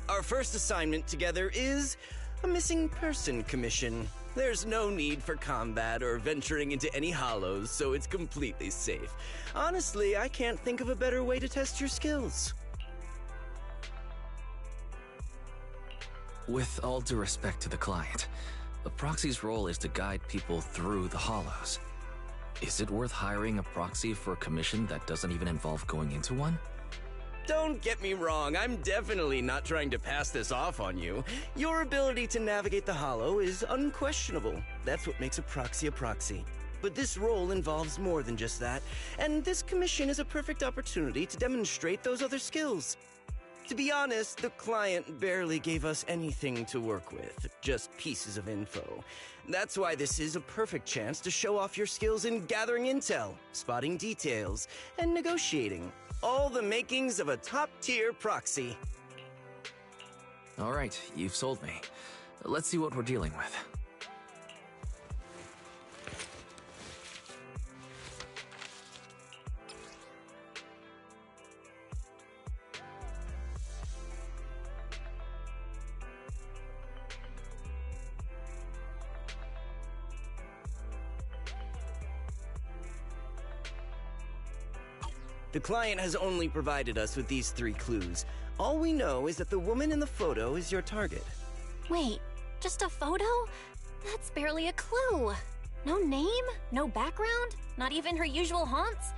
Our first assignment together is a missing person commission. There's no need for combat or venturing into any hollows, so it's completely safe. Honestly, I can't think of a better way to test your skills. With all due respect to the client, a proxy's role is to guide people through the hollows. Is it worth hiring a proxy for a commission that doesn't even involve going into one? Don't get me wrong, I'm definitely not trying to pass this off on you. Your ability to navigate the hollow is unquestionable. That's what makes a proxy. But this role involves more than just that, and this commission is a perfect opportunity to demonstrate those other skills. To be honest, the client barely gave us anything to work with, just pieces of info. That's why this is a perfect chance to show off your skills in gathering intel, spotting details, and negotiating. All the makings of a top-tier proxy. All right, you've sold me. Let's see what we're dealing with. The client has only provided us with these 3 clues. All we know is that the woman in the photo is your target. Wait, just a photo? That's barely a clue. No name, no background, not even her usual haunts.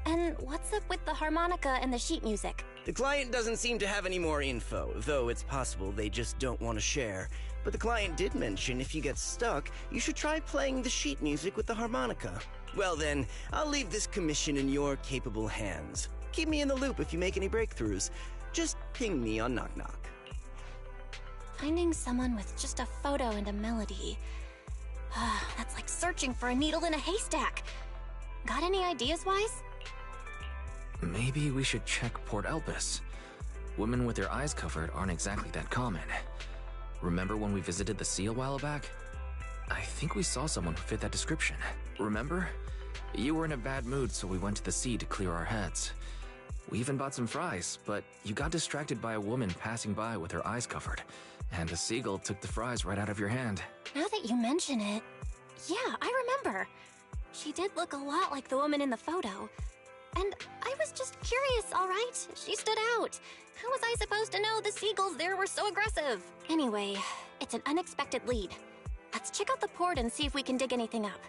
And what's up with the harmonica and the sheet music? The client doesn't seem to have any more info, though it's possible they just don't want to share. But the client did mention if you get stuck, you should try playing the sheet music with the harmonica. Well then, I'll leave this commission in your capable hands. Keep me in the loop if you make any breakthroughs. Just ping me on Knock Knock. Finding someone with just a photo and a melody. That's like searching for a needle in a haystack. Got any ideas, Wise? Maybe we should check Port Elpis. Women with their eyes covered aren't exactly that common. Remember when we visited the sea a while back? I think we saw someone who fit that description. Remember? You were in a bad mood, so we went to the sea to clear our heads. We even bought some fries, but you got distracted by a woman passing by with her eyes covered, and the seagull took the fries right out of your hand. Now that you mention it, yeah, I remember. She did look a lot like the woman in the photo. And I was just curious, all right? She stood out. How was I supposed to know the seagulls there were so aggressive? Anyway, it's an unexpected lead. Let's check out the port and see if we can dig anything up.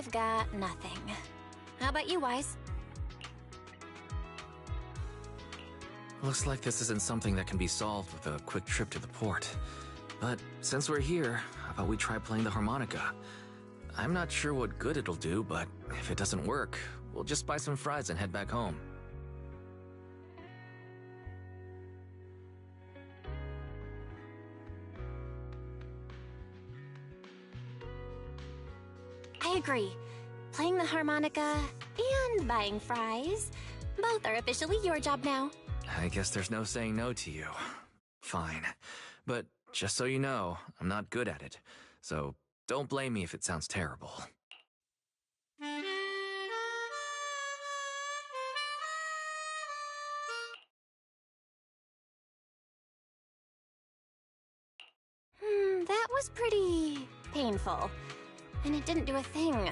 I've got nothing. How about you, Wise? Looks like this isn't something that can be solved with a quick trip to the port. But since we're here, how about we try playing the harmonica? I'm not sure what good it'll do, but if it doesn't work, we'll just buy some fries and head back home. I agree. Playing the harmonica and buying fries, both are officially your job now. I guess there's no saying no to you. Fine. But just so you know, I'm not good at it. So don't blame me if it sounds terrible. That was pretty painful. And it didn't do a thing.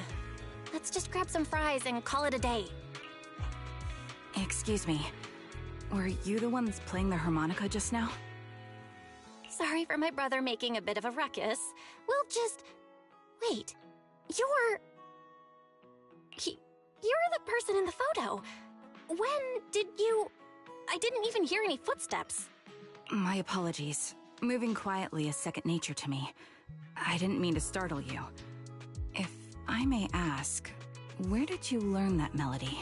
Let's just grab some fries and call it a day. Excuse me. Were you the ones playing the harmonica just now? Sorry for my brother making a bit of a ruckus. We'll just... Wait. You're the person in the photo. When did you... I didn't even hear any footsteps. My apologies. Moving quietly is second nature to me. I didn't mean to startle you. If I may ask, where did you learn that melody?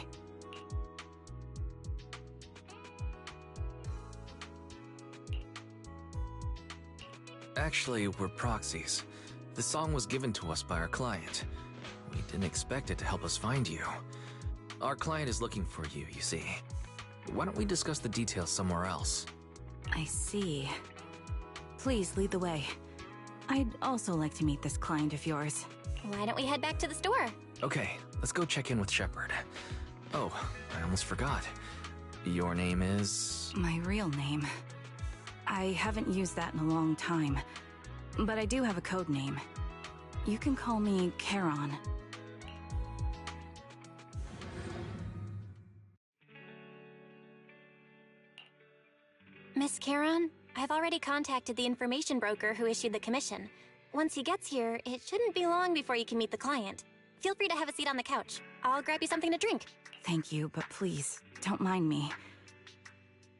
Actually, we're proxies. The song was given to us by our client. We didn't expect it to help us find you. Our client is looking for you, you see. Why don't we discuss the details somewhere else? I see. Please lead the way. I'd also like to meet this client of yours. Why don't we head back to the store? Okay, let's go check in with Shepard. Oh, I almost forgot. Your name is... My real name. I haven't used that in a long time, but I do have a code name. You can call me Charon. Miss Charon, I've already contacted the information broker who issued the commission. Once he gets here, it shouldn't be long before you can meet the client. Feel free to have a seat on the couch. I'll grab you something to drink. Thank you, but please, don't mind me.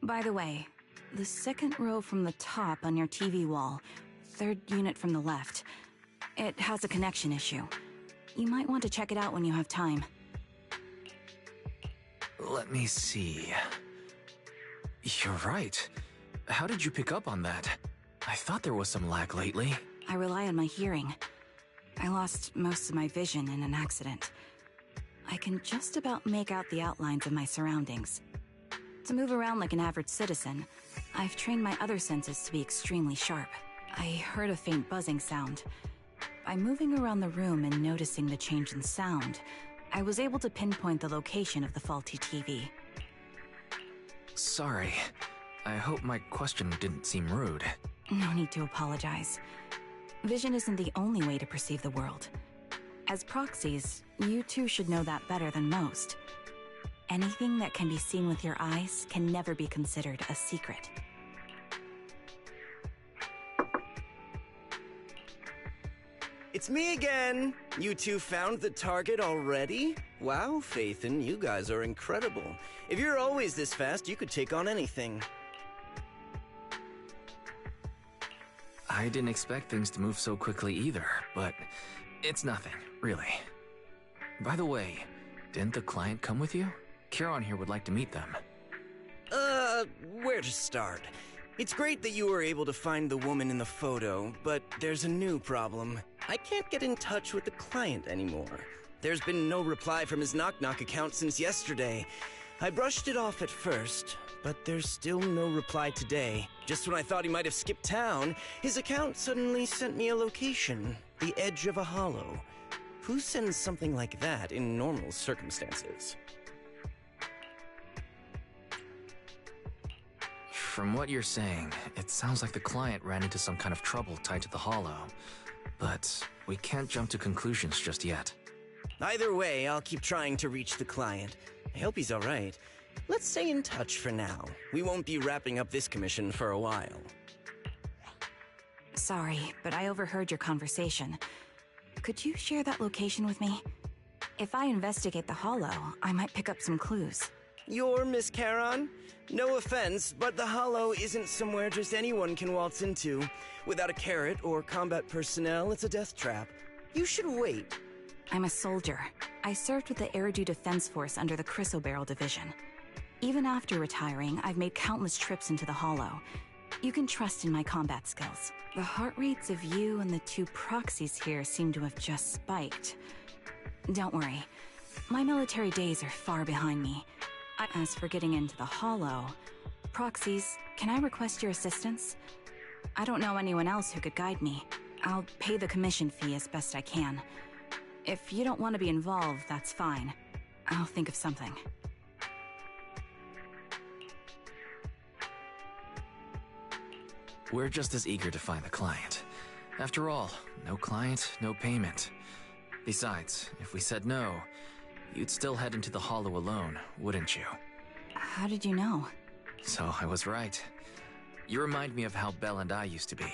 By the way, the second row from the top on your TV wall, third unit from the left, it has a connection issue. You might want to check it out when you have time. Let me see... You're right. How did you pick up on that? I thought there was some lag lately. I rely on my hearing. I lost most of my vision in an accident. I can just about make out the outlines of my surroundings. To move around like an average citizen, I've trained my other senses to be extremely sharp. I heard a faint buzzing sound. By moving around the room and noticing the change in sound, I was able to pinpoint the location of the faulty TV. Sorry. I hope my question didn't seem rude. No need to apologize. Vision isn't the only way to perceive the world. As proxies, you two should know that better than most. Anything that can be seen with your eyes can never be considered a secret. It's me again! You two found the target already? Wow, Phaethon, you guys are incredible. If you're always this fast, you could take on anything. I didn't expect things to move so quickly either, but it's nothing, really. By the way, didn't the client come with you? Charon here would like to meet them. Where to start? It's great that you were able to find the woman in the photo, but there's a new problem. I can't get in touch with the client anymore. There's been no reply from his Knock Knock account since yesterday. I brushed it off at first, but there's still no reply today. Just when I thought he might have skipped town, his account suddenly sent me a location, the edge of a hollow. Who sends something like that in normal circumstances? From what you're saying, it sounds like the client ran into some kind of trouble tied to the hollow. But we can't jump to conclusions just yet. Either way, I'll keep trying to reach the client. I hope he's alright. Let's stay in touch for now. We won't be wrapping up this commission for a while. Sorry, but I overheard your conversation. Could you share that location with me? If I investigate the Hollow, I might pick up some clues. You're Miss Charon? No offense, but the Hollow isn't somewhere just anyone can waltz into. Without a carrot or combat personnel, it's a death trap. You should wait. I'm a soldier. I served with the Eridu Defense Force under the Chrysoberyl Division. Even after retiring, I've made countless trips into the Hollow. You can trust in my combat skills. The heart rates of you and the two proxies here seem to have just spiked. Don't worry. My military days are far behind me. As for getting into the Hollow, proxies, can I request your assistance? I don't know anyone else who could guide me. I'll pay the commission fee as best I can. If you don't want to be involved, that's fine. I'll think of something. We're just as eager to find the client. After all, no client, no payment. Besides, if we said no, you'd still head into the Hollow alone, wouldn't you? How did you know? So I was right. You remind me of how Belle and I used to be.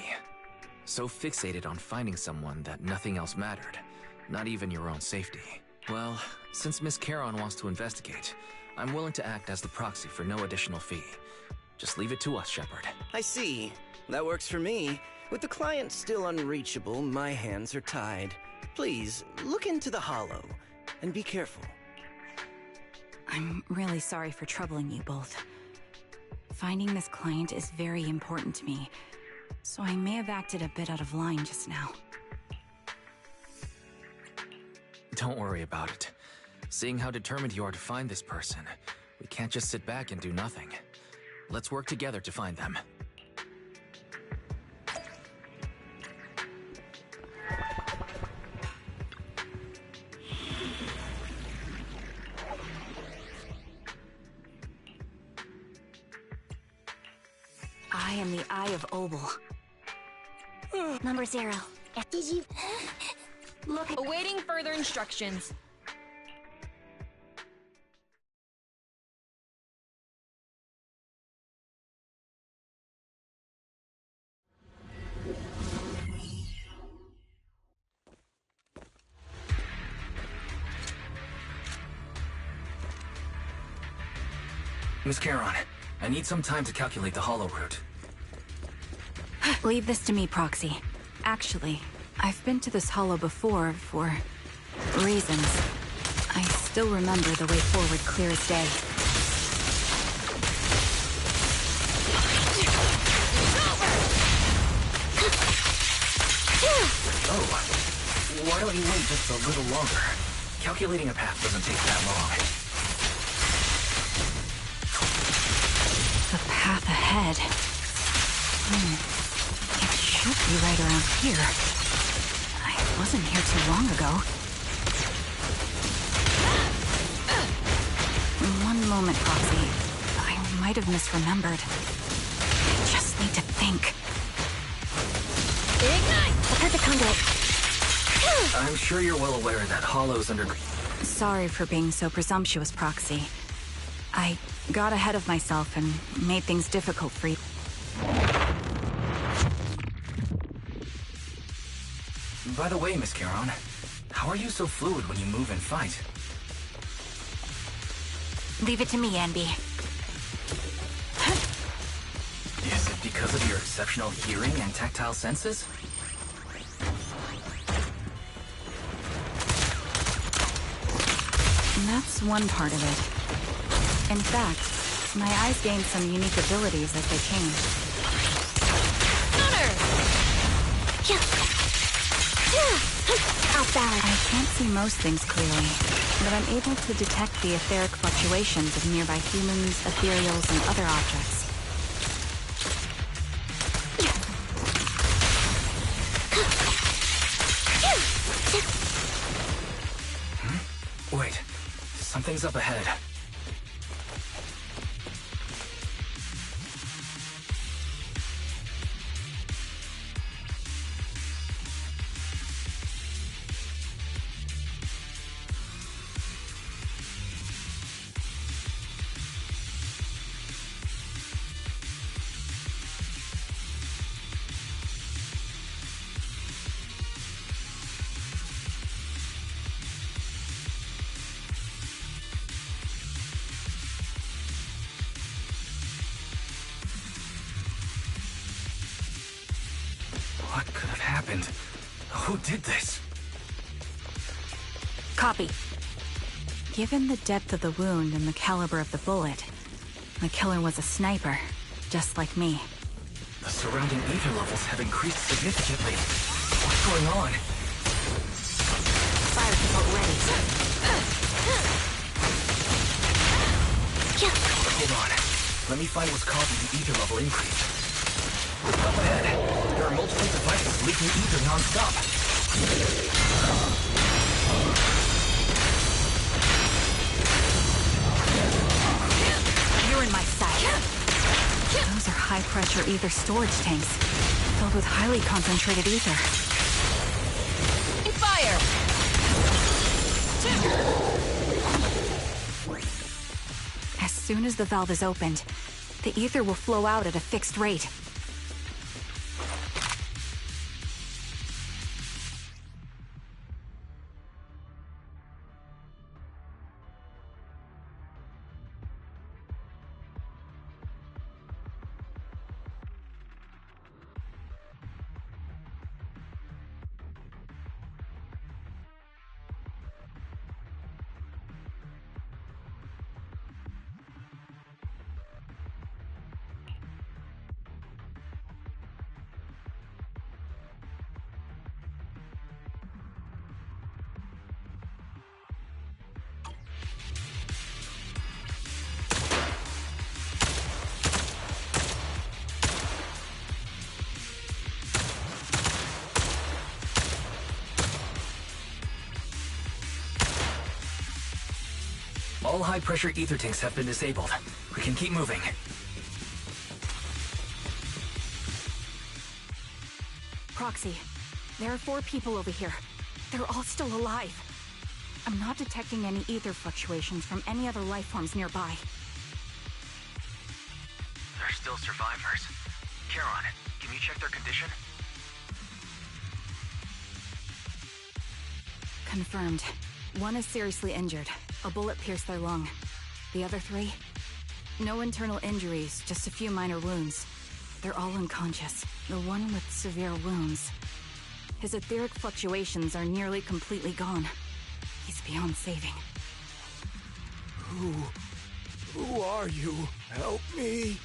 So fixated on finding someone that nothing else mattered, not even your own safety. Well, since Miss Charon wants to investigate, I'm willing to act as the proxy for no additional fee. Just leave it to us, Shepard. I see. That works for me. With the client still unreachable, my hands are tied. Please, look into the Hollow, and be careful. I'm really sorry for troubling you both. Finding this client is very important to me, so I may have acted a bit out of line just now. Don't worry about it. Seeing how determined you are to find this person, we can't just sit back and do nothing. Let's work together to find them. I am the Eye of Obel. Number 0. Did you... Look, awaiting further instructions. Miss Charon, I need some time to calculate the Hollow route. Leave this to me, Proxy. Actually, I've been to this Hollow before for reasons. I still remember the way forward clear as day. Oh, why don't you wait just a little longer? Calculating a path doesn't take that long. The path ahead. It should be right around here. I wasn't here too long ago. One moment, Proxy. I might have misremembered. I just need to think. Ignite! The perfect conduit. I'm sure you're well aware that Hollow's under... Sorry for being so presumptuous, Proxy. I got ahead of myself and made things difficult for you. By the way, Miss Charon, how are you so fluid when you move and fight? Leave it to me, Anby. Is it because of your exceptional hearing and tactile senses? That's one part of it. In fact, my eyes gained some unique abilities as they changed. Outbound. I can't see most things clearly, but I'm able to detect the etheric fluctuations of nearby humans, ethereals, and other objects. Wait, something's up ahead. What could have happened? Who did this? Copy. Given the depth of the wound and the caliber of the bullet, the killer was a sniper, just like me. The surrounding ether levels have increased significantly. What's going on? Fire support ready. Hold on. Let me find what's causing the ether level increase. Up ahead, there are multiple devices leaking ether non-stop. You're in my sight. Those are high-pressure ether storage tanks, filled with highly concentrated ether. Fire! As soon as the valve is opened, the ether will flow out at a fixed rate. All high-pressure ether tanks have been disabled. We can keep moving. Proxy, there are 4 people over here. They're all still alive. I'm not detecting any ether fluctuations from any other life forms nearby. They're still survivors. Charon, can you check their condition? Confirmed. 1 is seriously injured. A bullet pierced their lung. The other 3? No internal injuries, just a few minor wounds. They're all unconscious. The one with severe wounds. His etheric fluctuations are nearly completely gone. He's beyond saving. Who are you? Help me.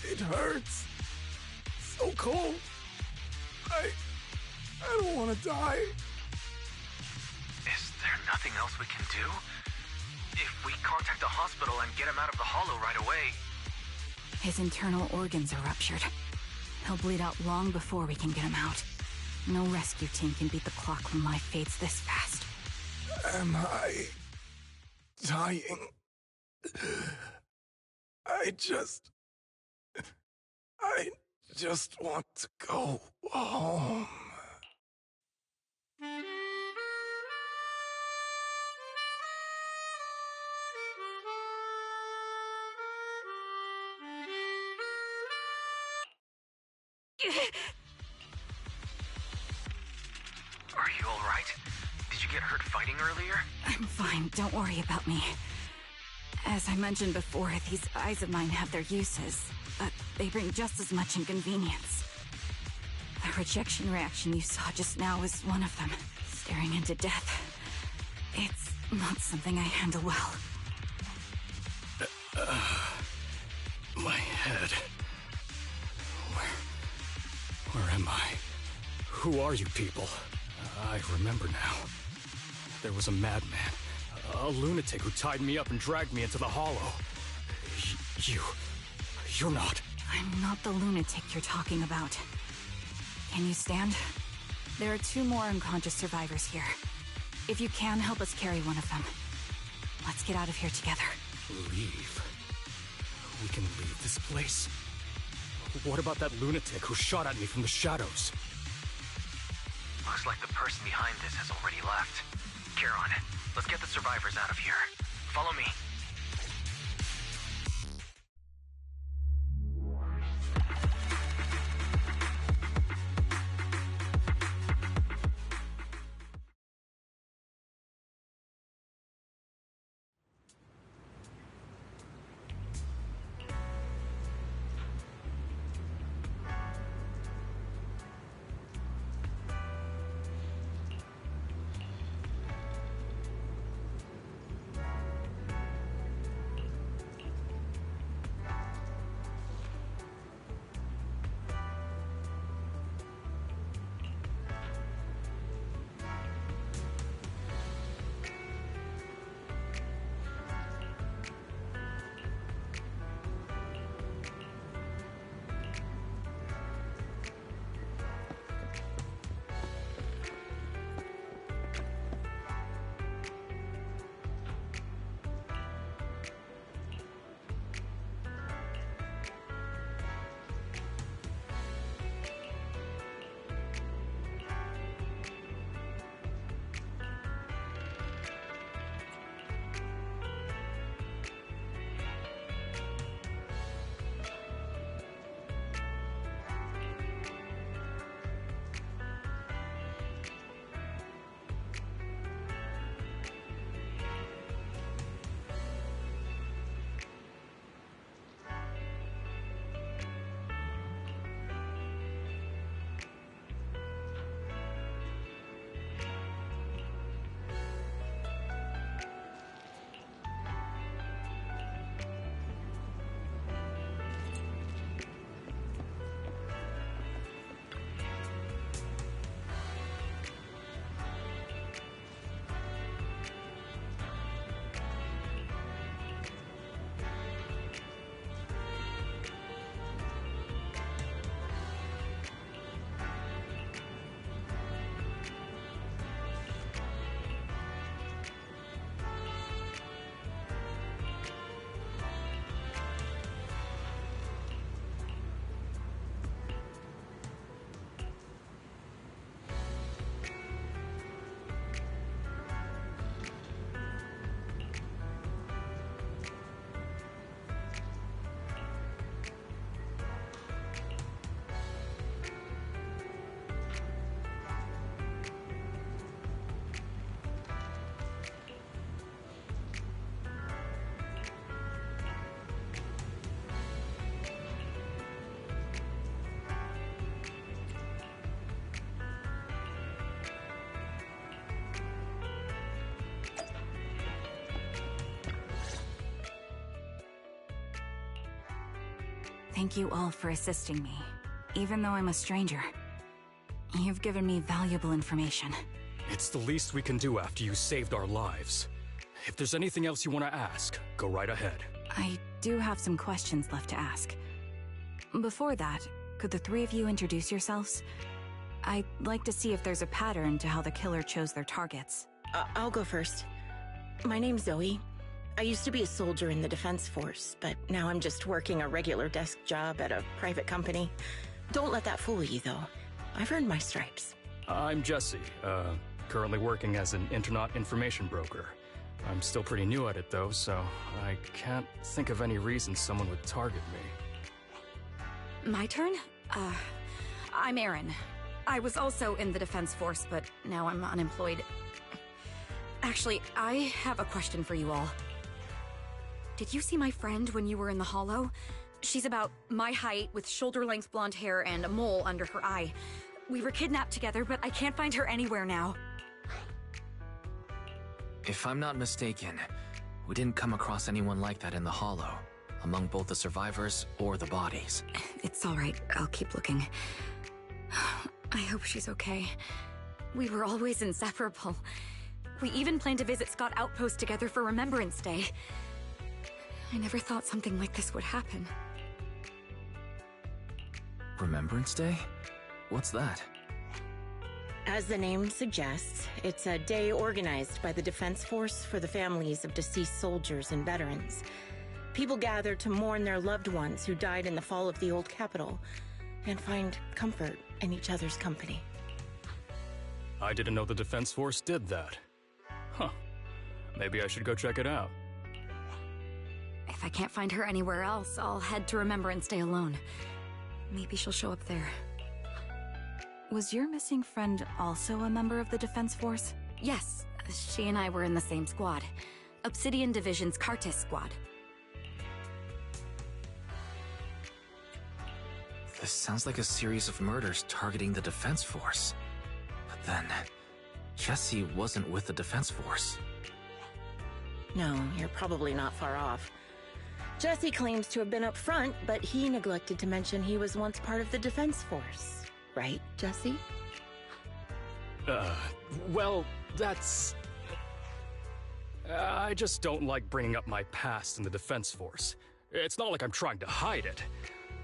It hurts. So cold. I don't want to die. Is there nothing else we can do? If we contact the hospital and get him out of the hollow right away... His internal organs are ruptured. He'll bleed out long before we can get him out. No rescue team can beat the clock when life fades this fast. Am I dying? I just want to go home. Are you alright? Did you get hurt fighting earlier? I'm fine, don't worry about me. As I mentioned before, these eyes of mine have their uses, but they bring just as much inconvenience. The rejection reaction you saw just now is one of them. Staring into death. It's not something I handle well. My head. Where am I? Who are you people? I remember now. There was a madman, a lunatic who tied me up and dragged me into the hollow. You're not... I'm not the lunatic you're talking about. Can you stand? There are 2 more unconscious survivors here. If you can, help us carry one of them. Let's get out of here together. Leave? We can leave this place? What about that lunatic who shot at me from the shadows? Looks like the person behind this has already left. Charon, let's get the survivors out of here. Follow me. Thank you all for assisting me, even though I'm a stranger. You've given me valuable information. It's the least we can do after you saved our lives. If there's anything else you want to ask, go right ahead. I do have some questions left to ask. Before that, could the three of you introduce yourselves? I'd like to see if there's a pattern to how the killer chose their targets. I'll go first. My name's Zoe. I used to be a soldier in the Defense Force, but now I'm just working a regular desk job at a private company. Don't let that fool you, though. I've earned my stripes. I'm Jesse, currently working as an Internet information broker. I'm still pretty new at it, though, so I can't think of any reason someone would target me. My turn? I'm Erin. I was also in the Defense Force, but now I'm unemployed. Actually, I have a question for you all. Did you see my friend when you were in the Hollow? She's about my height, with shoulder-length blonde hair and a mole under her eye. We were kidnapped together, but I can't find her anywhere now. If I'm not mistaken, we didn't come across anyone like that in the Hollow, among both the survivors or the bodies. It's all right. I'll keep looking. I hope she's okay. We were always inseparable. We even planned to visit Scott Outpost together for Remembrance Day. I never thought something like this would happen. Remembrance Day? What's that? As the name suggests, it's a day organized by the Defense Force for the families of deceased soldiers and veterans. People gather to mourn their loved ones who died in the fall of the old capital and find comfort in each other's company. I didn't know the Defense Force did that. Huh. Maybe I should go check it out. If I can't find her anywhere else, I'll head to Remembrance Day alone. Maybe she'll show up there. Was your missing friend also a member of the Defense Force? Yes, she and I were in the same squad. Obsidian Division's Cartis squad. This sounds like a series of murders targeting the Defense Force. But then, Jesse wasn't with the Defense Force. No, you're probably not far off. Jesse claims to have been up front, but he neglected to mention he was once part of the Defense Force. Right, Jesse? Well, that's... I just don't like bringing up my past in the Defense Force. It's not like I'm trying to hide it.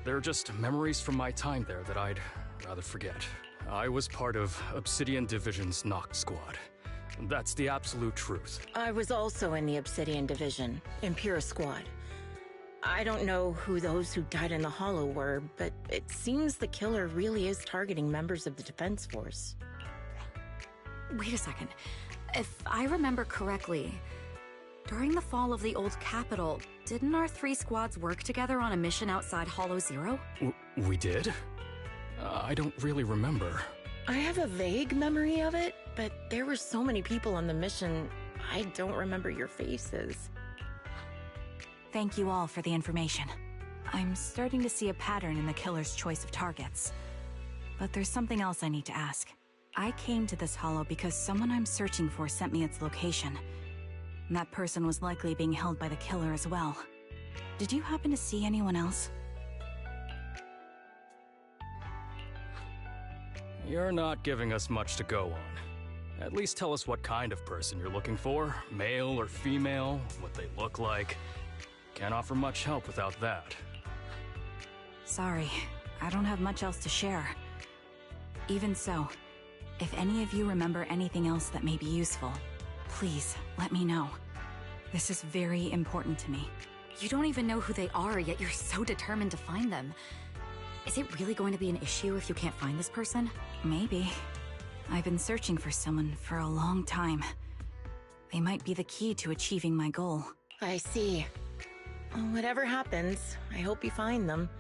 They're just memories from my time there that I'd rather forget. I was part of Obsidian Division's Noct Squad. That's the absolute truth. I was also in the Obsidian Division, Impura Squad. I don't know who those who died in the Hollow were, but it seems the killer really is targeting members of the Defense Force. Wait a second. If I remember correctly, during the fall of the old capital, didn't our three squads work together on a mission outside Hollow Zero? We did? I don't really remember. I have a vague memory of it, but there were so many people on the mission, I don't remember your faces. Thank you all for the information. I'm starting to see a pattern in the killer's choice of targets. But there's something else I need to ask. I came to this hollow because someone I'm searching for sent me its location. And that person was likely being held by the killer as well. Did you happen to see anyone else? You're not giving us much to go on. At least tell us what kind of person you're looking for. Male or female, what they look like. Can't offer much help without that. Sorry, I don't have much else to share. Even so, if any of you remember anything else that may be useful, please let me know. This is very important to me. You don't even know who they are, yet you're so determined to find them. Is it really going to be an issue if you can't find this person? Maybe. I've been searching for someone for a long time. They might be the key to achieving my goal. I see. Well, whatever happens, I hope you find them.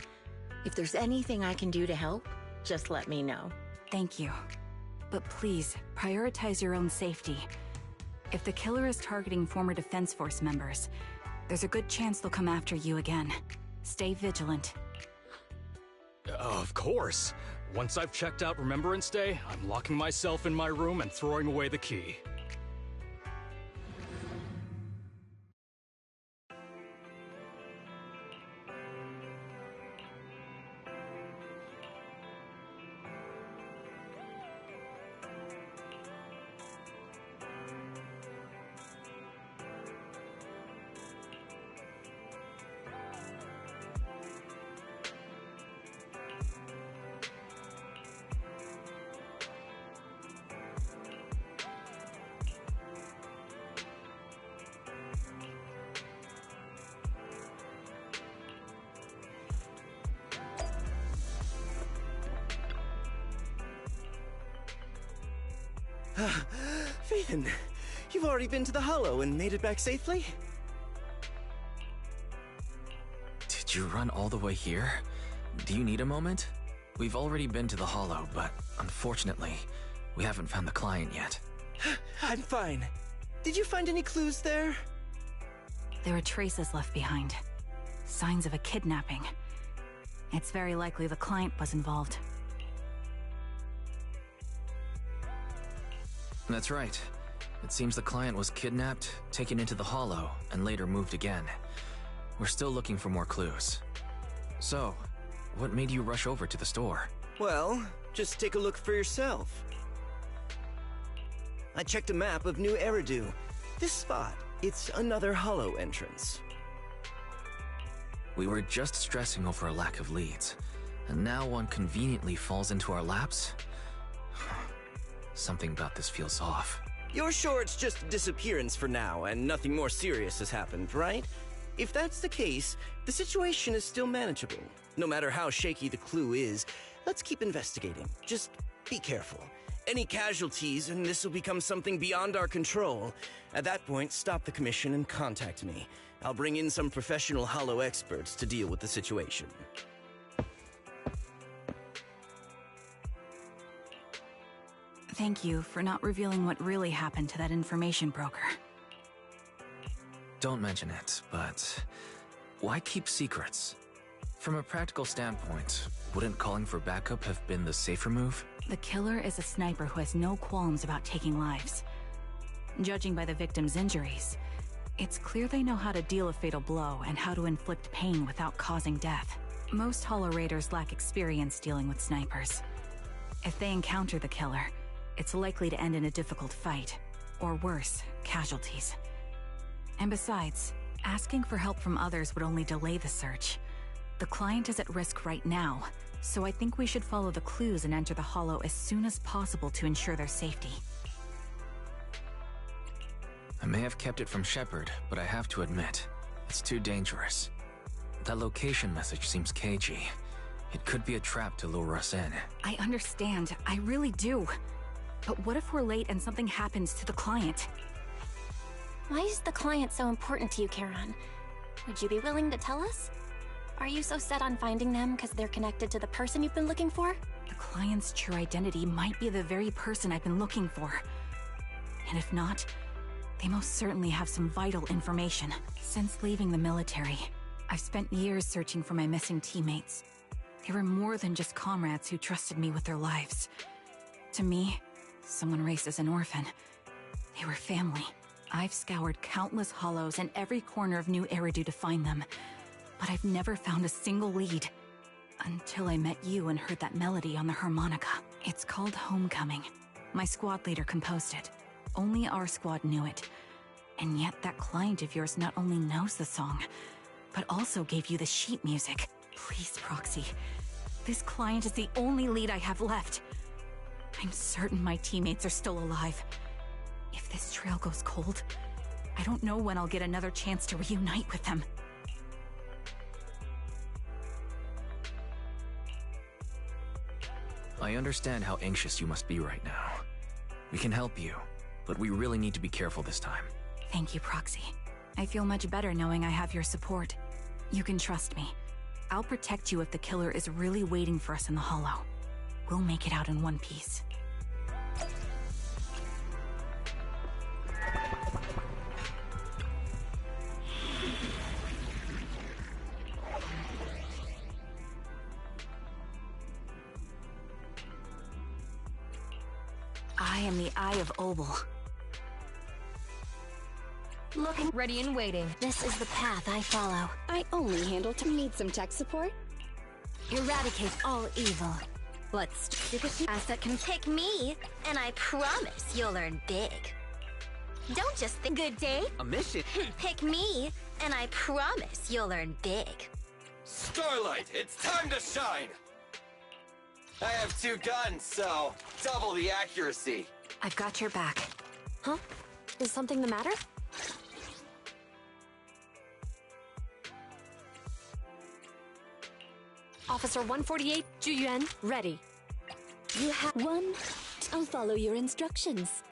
If there's anything I can do to help, just let me know. Thank you. But please, prioritize your own safety. If the killer is targeting former Defense Force members, there's a good chance they'll come after you again. Stay vigilant. Of course. Once I've checked out Remembrance Day, I'm locking myself in my room and throwing away the key. Phaethon, you've already been to the Hollow and made it back safely? Did you run all the way here? Do you need a moment? We've already been to the Hollow, but unfortunately, we haven't found the client yet. I'm fine. Did you find any clues there? There are traces left behind. Signs of a kidnapping. It's very likely the client was involved. That's right. It seems the client was kidnapped, taken into the Hollow, and later moved again. We're still looking for more clues. So, what made you rush over to the store? Well, just take a look for yourself. I checked a map of New Eridu. This spot, it's another Hollow entrance. We were just stressing over a lack of leads, and now one conveniently falls into our laps? Something about this feels off. You're sure it's just disappearance for now and nothing more serious has happened, right? If that's the case, the situation is still manageable. No matter how shaky the clue is, let's keep investigating. Just be careful. Any casualties and this will become something beyond our control. At that point, stop the commission and contact me. I'll bring in some professional Hollow experts to deal with the situation. Thank you for not revealing what really happened to that information broker. Don't mention it, but why keep secrets? From a practical standpoint, wouldn't calling for backup have been the safer move? The killer is a sniper who has no qualms about taking lives. Judging by the victim's injuries, it's clear they know how to deal a fatal blow and how to inflict pain without causing death. Most Hollow Raiders lack experience dealing with snipers. If they encounter the killer, it's likely to end in a difficult fight, or worse, casualties. And besides, asking for help from others would only delay the search. The client is at risk right now, so I think we should follow the clues and enter the Hollow as soon as possible to ensure their safety. I may have kept it from Shepard, but I have to admit, it's too dangerous. That location message seems cagey. It could be a trap to lure us in. I understand, I really do. But what if we're late and something happens to the client? Why is the client so important to you, Charon? Would you be willing to tell us? Are you so set on finding them because they're connected to the person you've been looking for? The client's true identity might be the very person I've been looking for. And if not, they most certainly have some vital information. Since leaving the military, I've spent years searching for my missing teammates. They were more than just comrades who trusted me with their lives. To me, someone raised as an orphan, they were family. I've scoured countless hollows and every corner of New Eridu to find them, but I've never found a single lead. Until I met you and heard that melody on the harmonica. It's called Homecoming. My squad leader composed it. Only our squad knew it. And yet that client of yours not only knows the song, but also gave you the sheet music. Please, Proxy. This client is the only lead I have left. I'm certain my teammates are still alive. If this trail goes cold, I don't know when I'll get another chance to reunite with them. I understand how anxious you must be right now. We can help you, but we really need to be careful this time. Thank you, Proxy. I feel much better knowing I have your support. You can trust me. I'll protect you if the killer is really waiting for us in the Hollow. We'll make it out in one piece. I am the Eye of Obel. Looking Ready and waiting. This is the path I follow. I only handle to need some tech support. Eradicate all evil. Let's stick it. Asset can pick me, and I promise you'll learn big. Don't just think good day. A mission? Pick me, and I promise you'll learn big. Starlight, it's time to shine! I have 2 guns, so double the accuracy. I've got your back. Huh? Is something the matter? Officer 148, Ju Yuan, ready. You have one. I'll follow your instructions.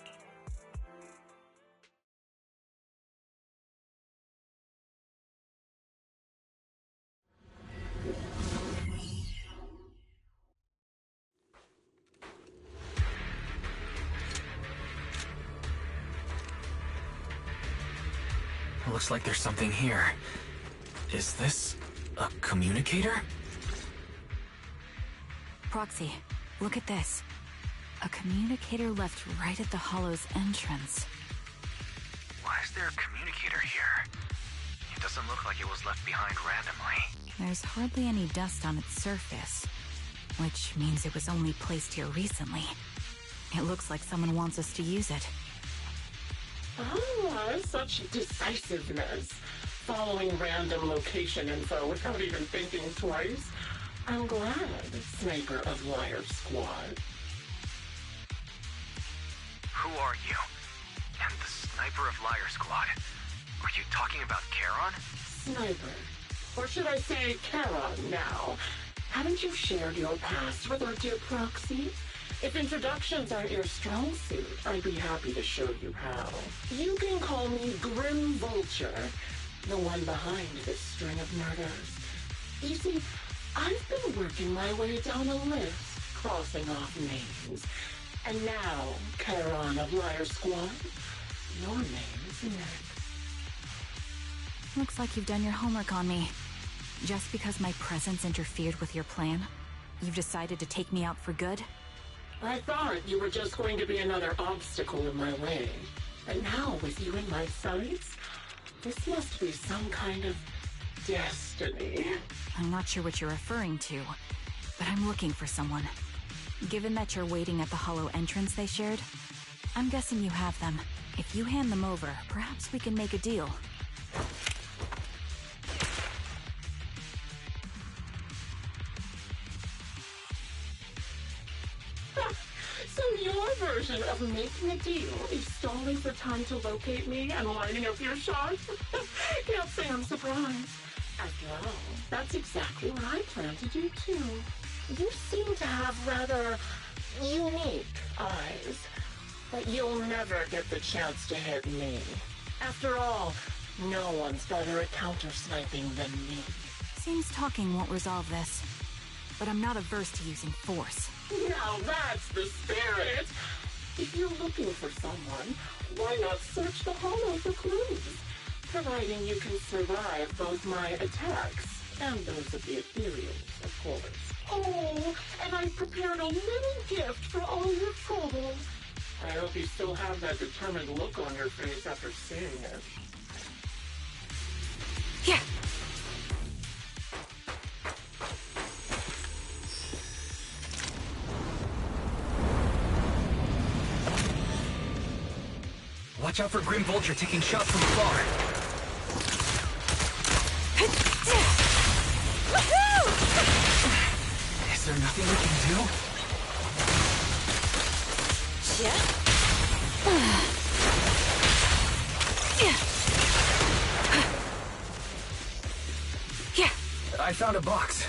Looks like there's something here. Is this a communicator? Proxy, look at this. A communicator left right at the Hollow's entrance. Why is there a communicator here? It doesn't look like it was left behind randomly. There's hardly any dust on its surface, which means it was only placed here recently. It looks like someone wants us to use it. Ah, such decisiveness. Following random location info without even thinking twice. I'm glad, Sniper of Liar Squad. Who are you? And the Sniper of Liar Squad? Are you talking about Charon? Sniper. Or should I say Charon now? Haven't you shared your past with our dear Proxy? If introductions aren't your strong suit, I'd be happy to show you how. You can call me Grim Vulture, the one behind this string of murders. You see, I've been working my way down a list, crossing off names. And now, Charon of Liar Squad, your name's Nick. Looks like you've done your homework on me. Just because my presence interfered with your plan, you've decided to take me out for good? I thought you were just going to be another obstacle in my way. And now, with you in my sights, this must be some kind of destiny. I'm not sure what you're referring to, but I'm looking for someone. Given that you're waiting at the Hollow entrance they shared, I'm guessing you have them. If you hand them over, perhaps we can make a deal. So your version of making a deal is stalling for time to locate me and lining up your shots? Can't say I'm surprised. After all, that's exactly what I plan to do too. You seem to have rather unique eyes, but you'll never get the chance to hit me. After all, no one's better at counter-sniping than me. Seems talking won't resolve this, but I'm not averse to using force. Now that's the spirit! If you're looking for someone, why not search the Hollow for clues? Providing you can survive both my attacks and those of the ethereals, of course. Oh, and I prepared a little gift for all your trouble. I hope you still have that determined look on your face after seeing it. Yeah. Watch out for Grim Vulture taking shots from afar. Is there nothing we can do? Yeah. I found a box.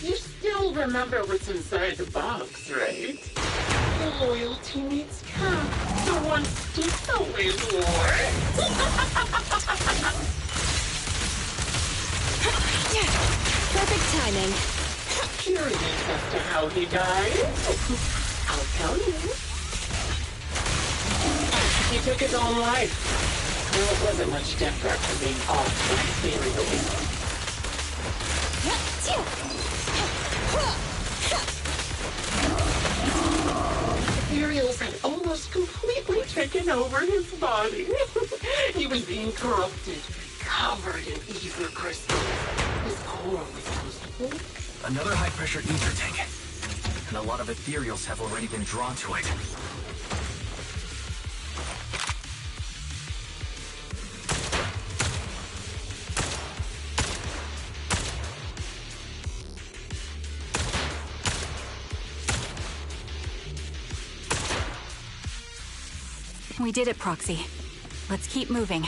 You still remember what's inside the box, right? The loyalty meets cap. The one Steve's always wore. Perfect timing. Curious as to how he died? I'll tell you. He took his own life. Well, it wasn't much different from being off by ethereals. Ethereals had almost completely taken over his body. He was being corrupted, covered in ether crystals. His core was crucible. Another high-pressure ether tank. And a lot of ethereals have already been drawn to it. We did it, Proxy. Let's keep moving.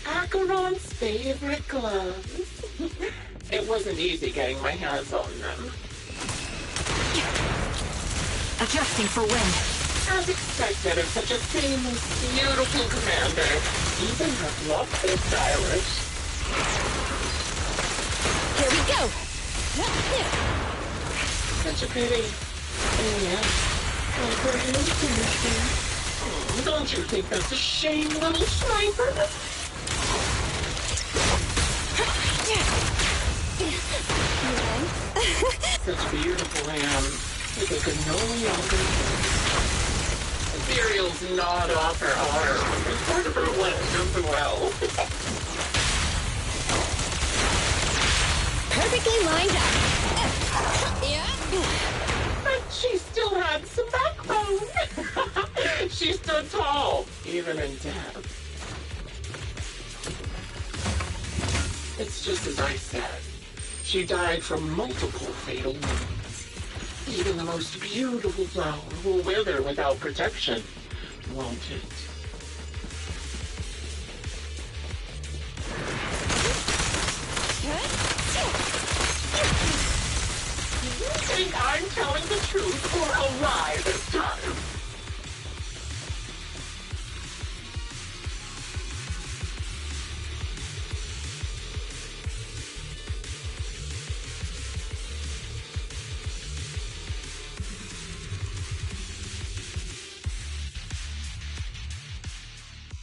Acheron's favorite gloves. It wasn't easy getting my hands on them. Adjusting for wind. As expected of such a famous, beautiful commander, even her gloves are stylish. Here we go! Such a pity. Oh yeah, comprehensive. Don't you think that's a shame, little sniper? Such beautiful hands. Like they could no longer. Ethereal's gnawed off her arm. It's part of her leg as well. Perfectly lined up. Yeah. But she still had some backbone. She stood tall, even in death. It's just as I said. She died from multiple fatal wounds. Even the most beautiful flower will wither without protection, won't it? Do you think I'm telling the truth or a lie this time?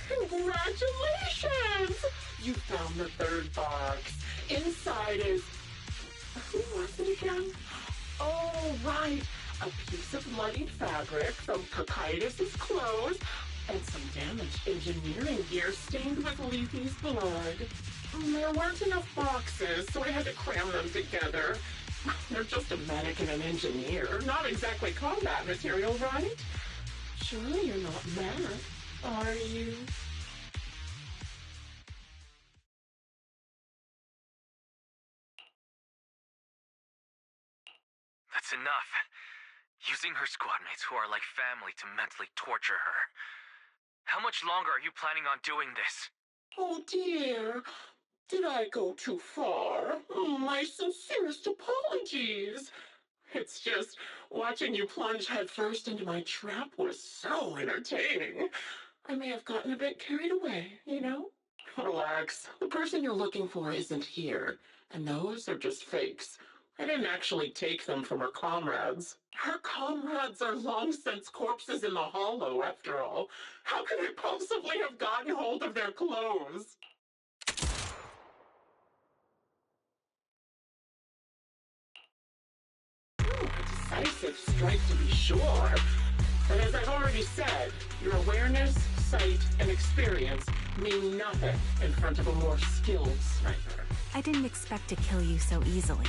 Congratulations! You found the third box. Inside is... Who was it again? Oh, right. A piece of bloodied fabric from Cocytus's clothes and some damaged engineering gear stained with Leafy's blood. There weren't enough boxes, so I had to cram them together. They're just a medic and an engineer. Not exactly combat material, right? Surely you're not mad, are you? That's enough. Using her squad mates who are like family to mentally torture her. How much longer are you planning on doing this? Oh dear. Did I go too far? My sincerest apologies. It's just, watching you plunge headfirst into my trap was so entertaining. I may have gotten a bit carried away, you know? Relax. The person you're looking for isn't here, and those are just fakes. I didn't actually take them from her comrades. Her comrades are long since corpses in the hollow, after all. How could I possibly have gotten hold of their clothes? A decisive strike to be sure. But as I've already said, your awareness, sight, and experience mean nothing in front of a more skilled sniper. I didn't expect to kill you so easily.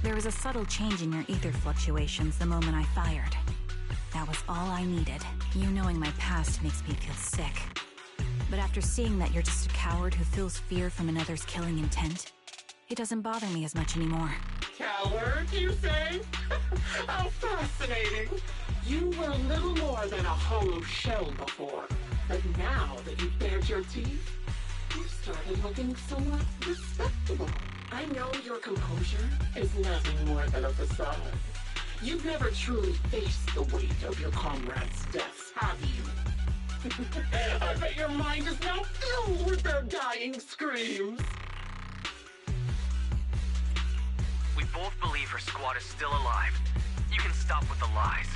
There was a subtle change in your ether fluctuations the moment I fired. That was all I needed. You knowing my past makes me feel sick. But after seeing that you're just a coward who feels fear from another's killing intent, it doesn't bother me as much anymore. Coward, you say? How fascinating. You were little more than a hollow shell before. But now that you've bared your teeth, you've started looking somewhat respectable. I know your composure is nothing more than a facade. You've never truly faced the weight of your comrades' deaths, have you? I bet your mind is now filled with their dying screams. We both believe her squad is still alive. You can stop with the lies.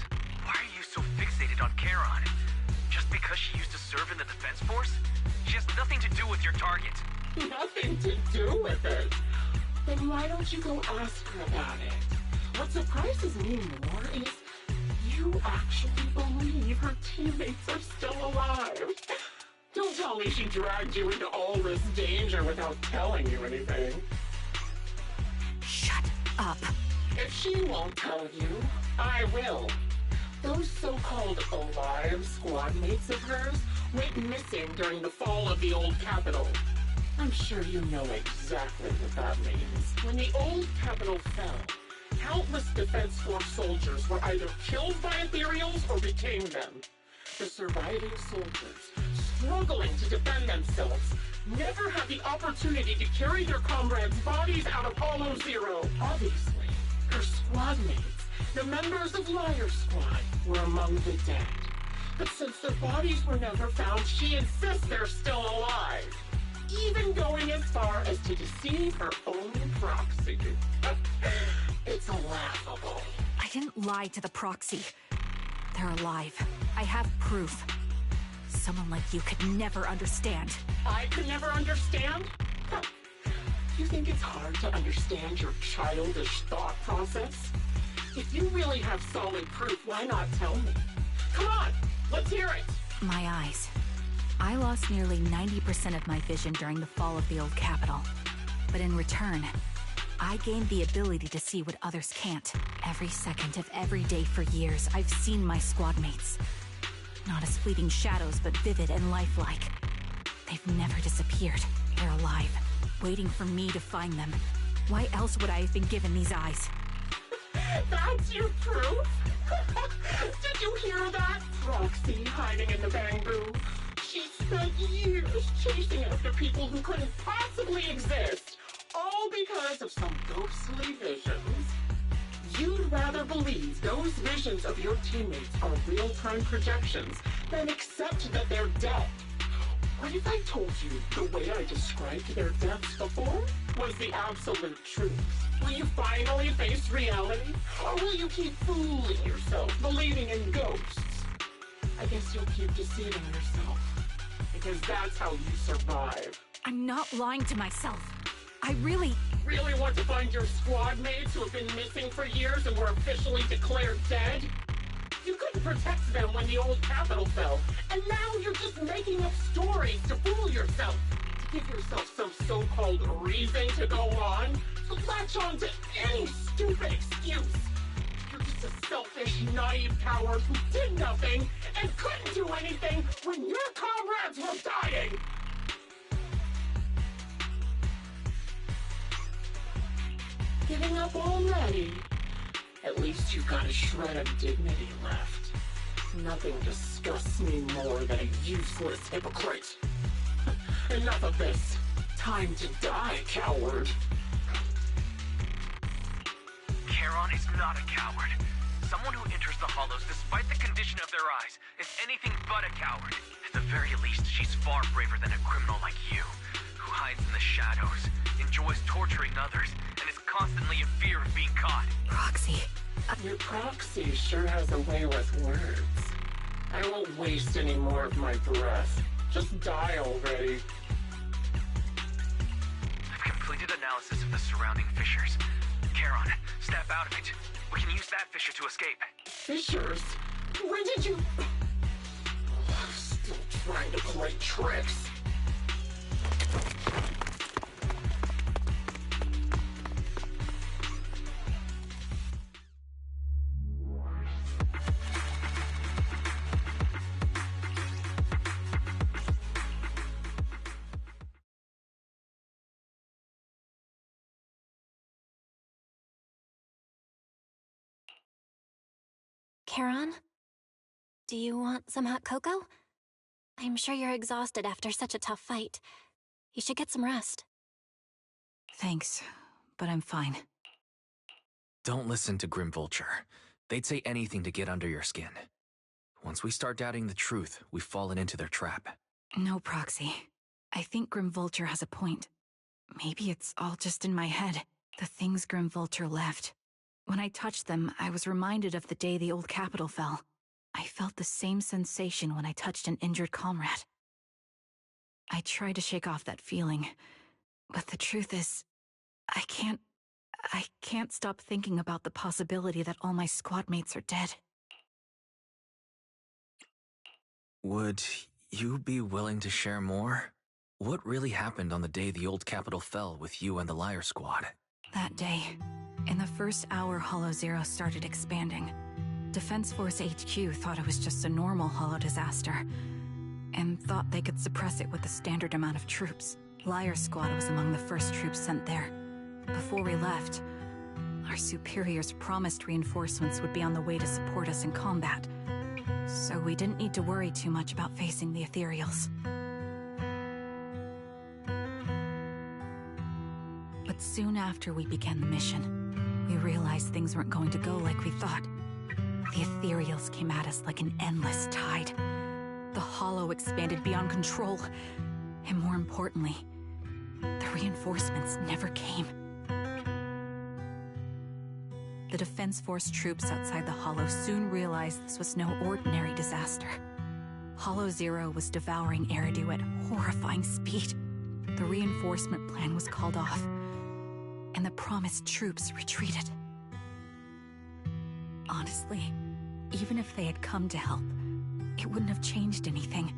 Why are you so fixated on Charon? Just because she used to serve in the defense force? She has nothing to do with your target. Nothing to do with it? Then why don't you go ask her about it? What surprises me more is you actually believe her teammates are still alive. Don't tell me she dragged you into all this danger without telling you anything. Shut up. If she won't tell you, I will. Those so-called alive squad mates of hers went missing during the fall of the old capital. I'm sure you know exactly what that means. When the old capital fell, countless Defense Force soldiers were either killed by Ethereals or became them. The surviving soldiers, struggling to defend themselves, never had the opportunity to carry their comrades' bodies out of Hollow Zero. Obviously, her squad mates, the members of Liar Squad, were among the dead. But since their bodies were never found, she insists they're still alive, even going as far as to deceive her own proxy. It's laughable. I didn't lie to the proxy. They're alive. I have proof. Someone like you could never understand. I could never understand? You think it's hard to understand your childish thought process? If you really have solid proof, why not tell me? Come on, let's hear it! My eyes. I lost nearly 90% of my vision during the fall of the old capital. But in return, I gained the ability to see what others can't. Every second of every day for years, I've seen my squad mates. Not as fleeting shadows, but vivid and lifelike. They've never disappeared. They're alive, waiting for me to find them. Why else would I have been given these eyes? That's your proof? Did you hear that? Proxy hiding in the bamboo. She spent years chasing after people who couldn't possibly exist, all because of some ghostly visions. You'd rather believe those visions of your teammates are real-time projections than accept that they're dead. What if I told you the way I described their deaths before was the absolute truth? Will you finally face reality? Or will you keep fooling yourself, believing in ghosts? I guess you'll keep deceiving yourself, because that's how you survive. I'm not lying to myself. I really want to find your squad mates who have been missing for years and were officially declared dead? You couldn't protect them when the old capital fell, and now you're just making up stories to fool yourself, to give yourself some so-called reason to go on, to latch on to any stupid excuse. You're just a selfish, naive coward who did nothing and couldn't do anything when your comrades were dying. Giving up already? At least you've got a shred of dignity left. Nothing disgusts me more than a useless hypocrite. Enough of this. Time to die, coward. Charon is not a coward. Someone who enters the Hollows despite the condition of their eyes is anything but a coward. At the very least, she's far braver than a criminal like you, who hides in the shadows, enjoys torturing others, and is constantly in fear of being caught. Proxy. Your proxy sure has a way with words. I won't waste any more of my breath. Just die already. I've completed analysis of the surrounding fissures. Charon, step out of it. We can use that fissure to escape. Fissures? When did you... Still trying to play tricks. Charon? Do you want some hot cocoa? I'm sure you're exhausted after such a tough fight. You should get some rest. Thanks, but I'm fine. Don't listen to Grim Vulture. They'd say anything to get under your skin. Once we start doubting the truth, we've fallen into their trap. No, Proxy. I think Grim Vulture has a point. Maybe it's all just in my head. The things Grim Vulture left. When I touched them, I was reminded of the day the old capital fell. I felt the same sensation when I touched an injured comrade. I tried to shake off that feeling, but the truth is, I can't stop thinking about the possibility that all my squad mates are dead. Would you be willing to share more? What really happened on the day the old capital fell with you and the Liar Squad? That day, in the first hour Hollow Zero started expanding, Defense Force HQ thought it was just a normal Hollow disaster, and thought they could suppress it with the standard amount of troops. Liar Squad was among the first troops sent there. Before we left, our superiors promised reinforcements would be on the way to support us in combat, so we didn't need to worry too much about facing the Ethereals. But soon after we began the mission, we realized things weren't going to go like we thought. The Ethereals came at us like an endless tide. The Hollow expanded beyond control, and more importantly, the reinforcements never came. The Defense Force troops outside the Hollow soon realized this was no ordinary disaster. Hollow Zero was devouring Eridu at horrifying speed. The reinforcement plan was called off, and the promised troops retreated. Honestly, even if they had come to help, it wouldn't have changed anything.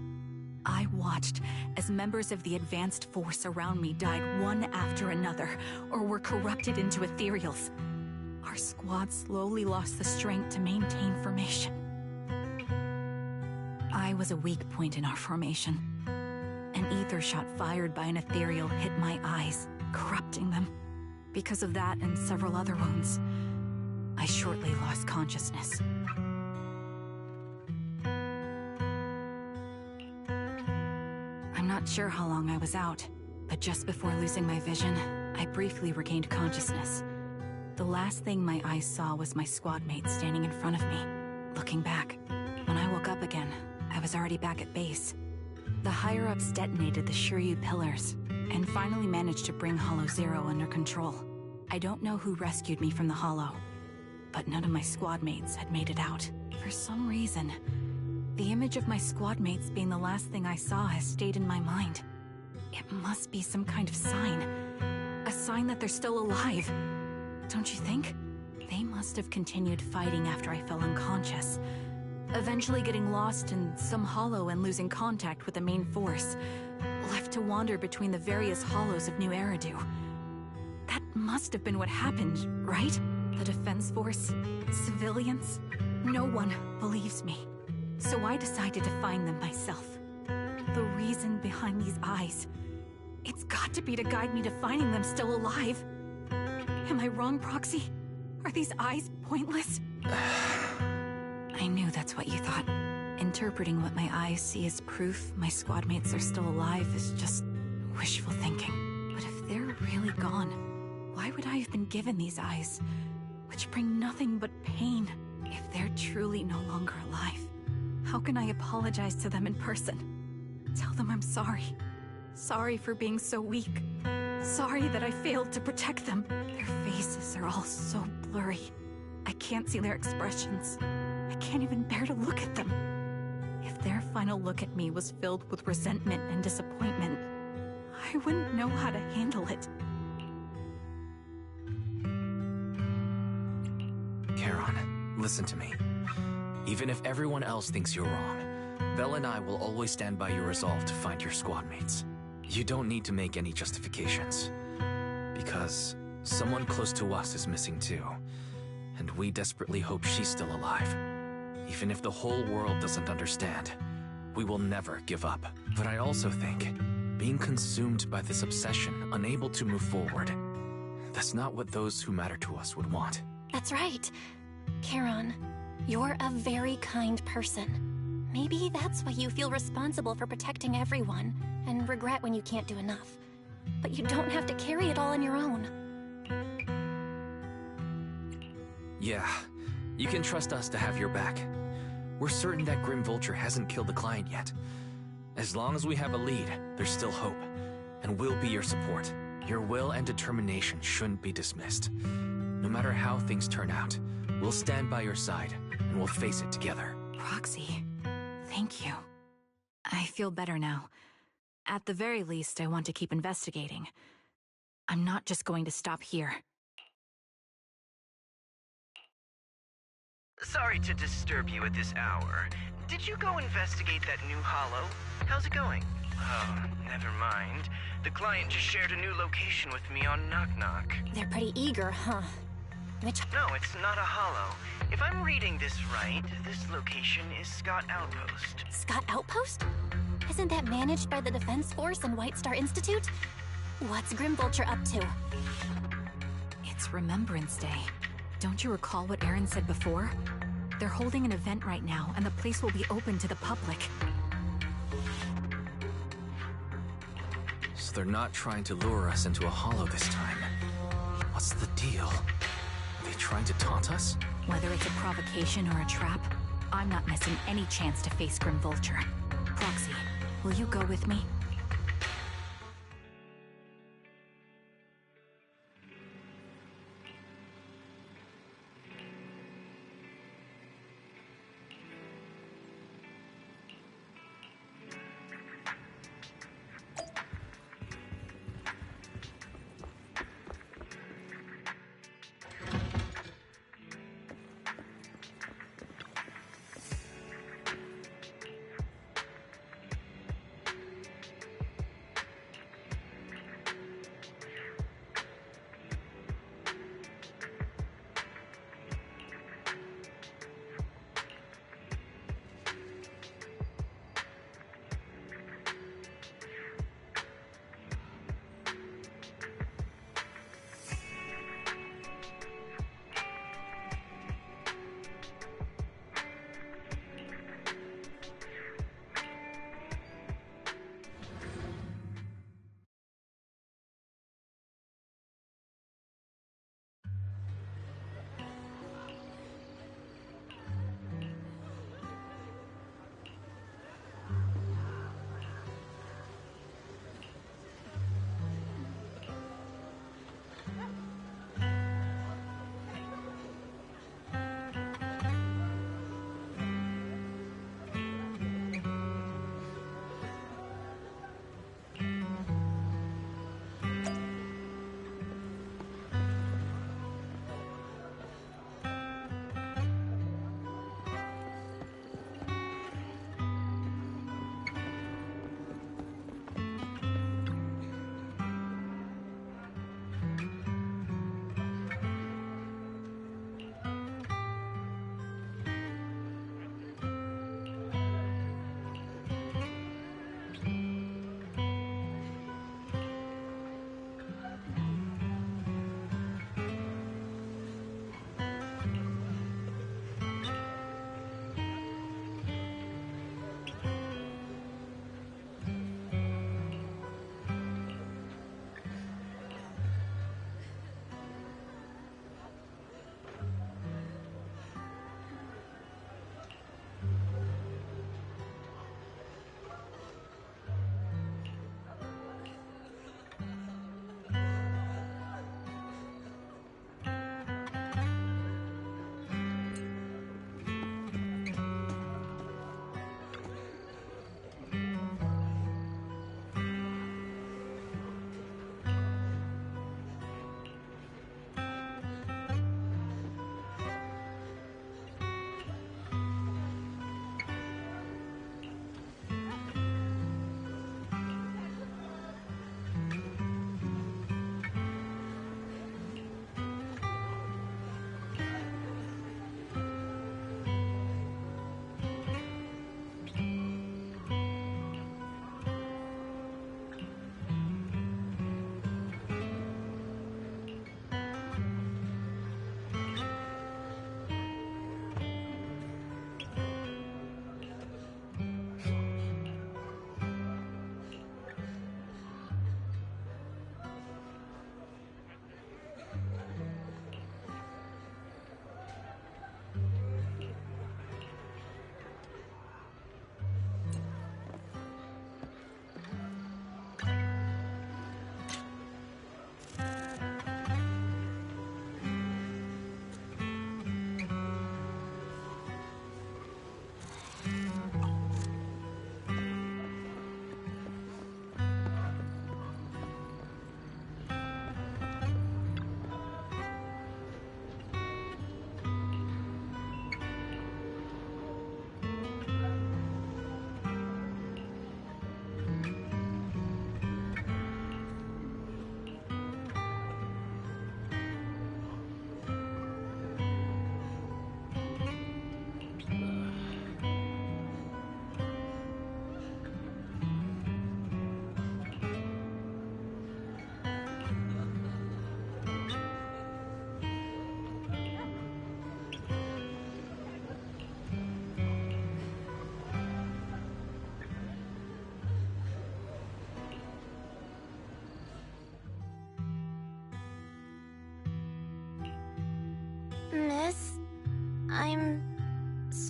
I watched as members of the advanced force around me died one after another, or were corrupted into Ethereals. Our squad slowly lost the strength to maintain formation. I was a weak point in our formation. An ether shot fired by an Ethereal hit my eyes, corrupting them. Because of that and several other wounds, I shortly lost consciousness. I'm not sure how long I was out, but just before losing my vision, I briefly regained consciousness. The last thing my eyes saw was my squad mate standing in front of me, looking back. When I woke up again, I was already back at base. The higher-ups detonated the Shiryu pillars, and finally managed to bring Hollow Zero under control. I don't know who rescued me from the Hollow, but none of my squad mates had made it out. For some reason, the image of my squad mates being the last thing I saw has stayed in my mind. It must be some kind of sign. A sign that they're still alive. Don't you think? They must have continued fighting after I fell unconscious, eventually getting lost in some hollow and losing contact with the main force, left to wander between the various hollows of New Eridu. That must have been what happened, right? The Defense Force, civilians, no one believes me. So I decided to find them myself. The reason behind these eyes, it's got to be to guide me to finding them still alive. Am I wrong, Proxy? Are these eyes pointless? I knew that's what you thought. Interpreting what my eyes see as proof my squad mates are still alive is just wishful thinking. But if they're really gone, why would I have been given these eyes, which bring nothing but pain? If they're truly no longer alive, how can I apologize to them in person? Tell them I'm sorry. Sorry for being so weak. Sorry that I failed to protect them. Their faces are all so blurry. I can't see their expressions. I can't even bear to look at them. If their final look at me was filled with resentment and disappointment, I wouldn't know how to handle it. Charon, listen to me. Even if everyone else thinks you're wrong, Vel and I will always stand by your resolve to find your squad mates. You don't need to make any justifications. Because someone close to us is missing too. And we desperately hope she's still alive. Even if the whole world doesn't understand, we will never give up. But I also think, being consumed by this obsession, unable to move forward, that's not what those who matter to us would want. That's right. Charon, you're a very kind person. Maybe that's why you feel responsible for protecting everyone, and regret when you can't do enough. But you don't have to carry it all on your own. Yeah, you can trust us to have your back. We're certain that Grim Vulture hasn't killed the client yet. As long as we have a lead, there's still hope, and we'll be your support. Your will and determination shouldn't be dismissed. No matter how things turn out, we'll stand by your side, and we'll face it together. Proxy, thank you. I feel better now. At the very least, I want to keep investigating. I'm not just going to stop here. Sorry to disturb you at this hour. did you go investigate that new hollow? How's it going? Oh, never mind. The client just shared a new location with me on Knock Knock. They're pretty eager, huh? Which... No, it's not a hollow. If I'm reading this right, this location is Scott Outpost. Scott Outpost? Isn't that managed by the Defense Force and White Star Institute? What's Grim Vulture up to? It's Remembrance Day. Don't you recall what Aaron said before? They're holding an event right now, and the place will be open to the public. So they're not trying to lure us into a hollow this time. What's the deal? Are they trying to taunt us? Whether it's a provocation or a trap, I'm not missing any chance to face Grim Vulture. Proxy, will you go with me?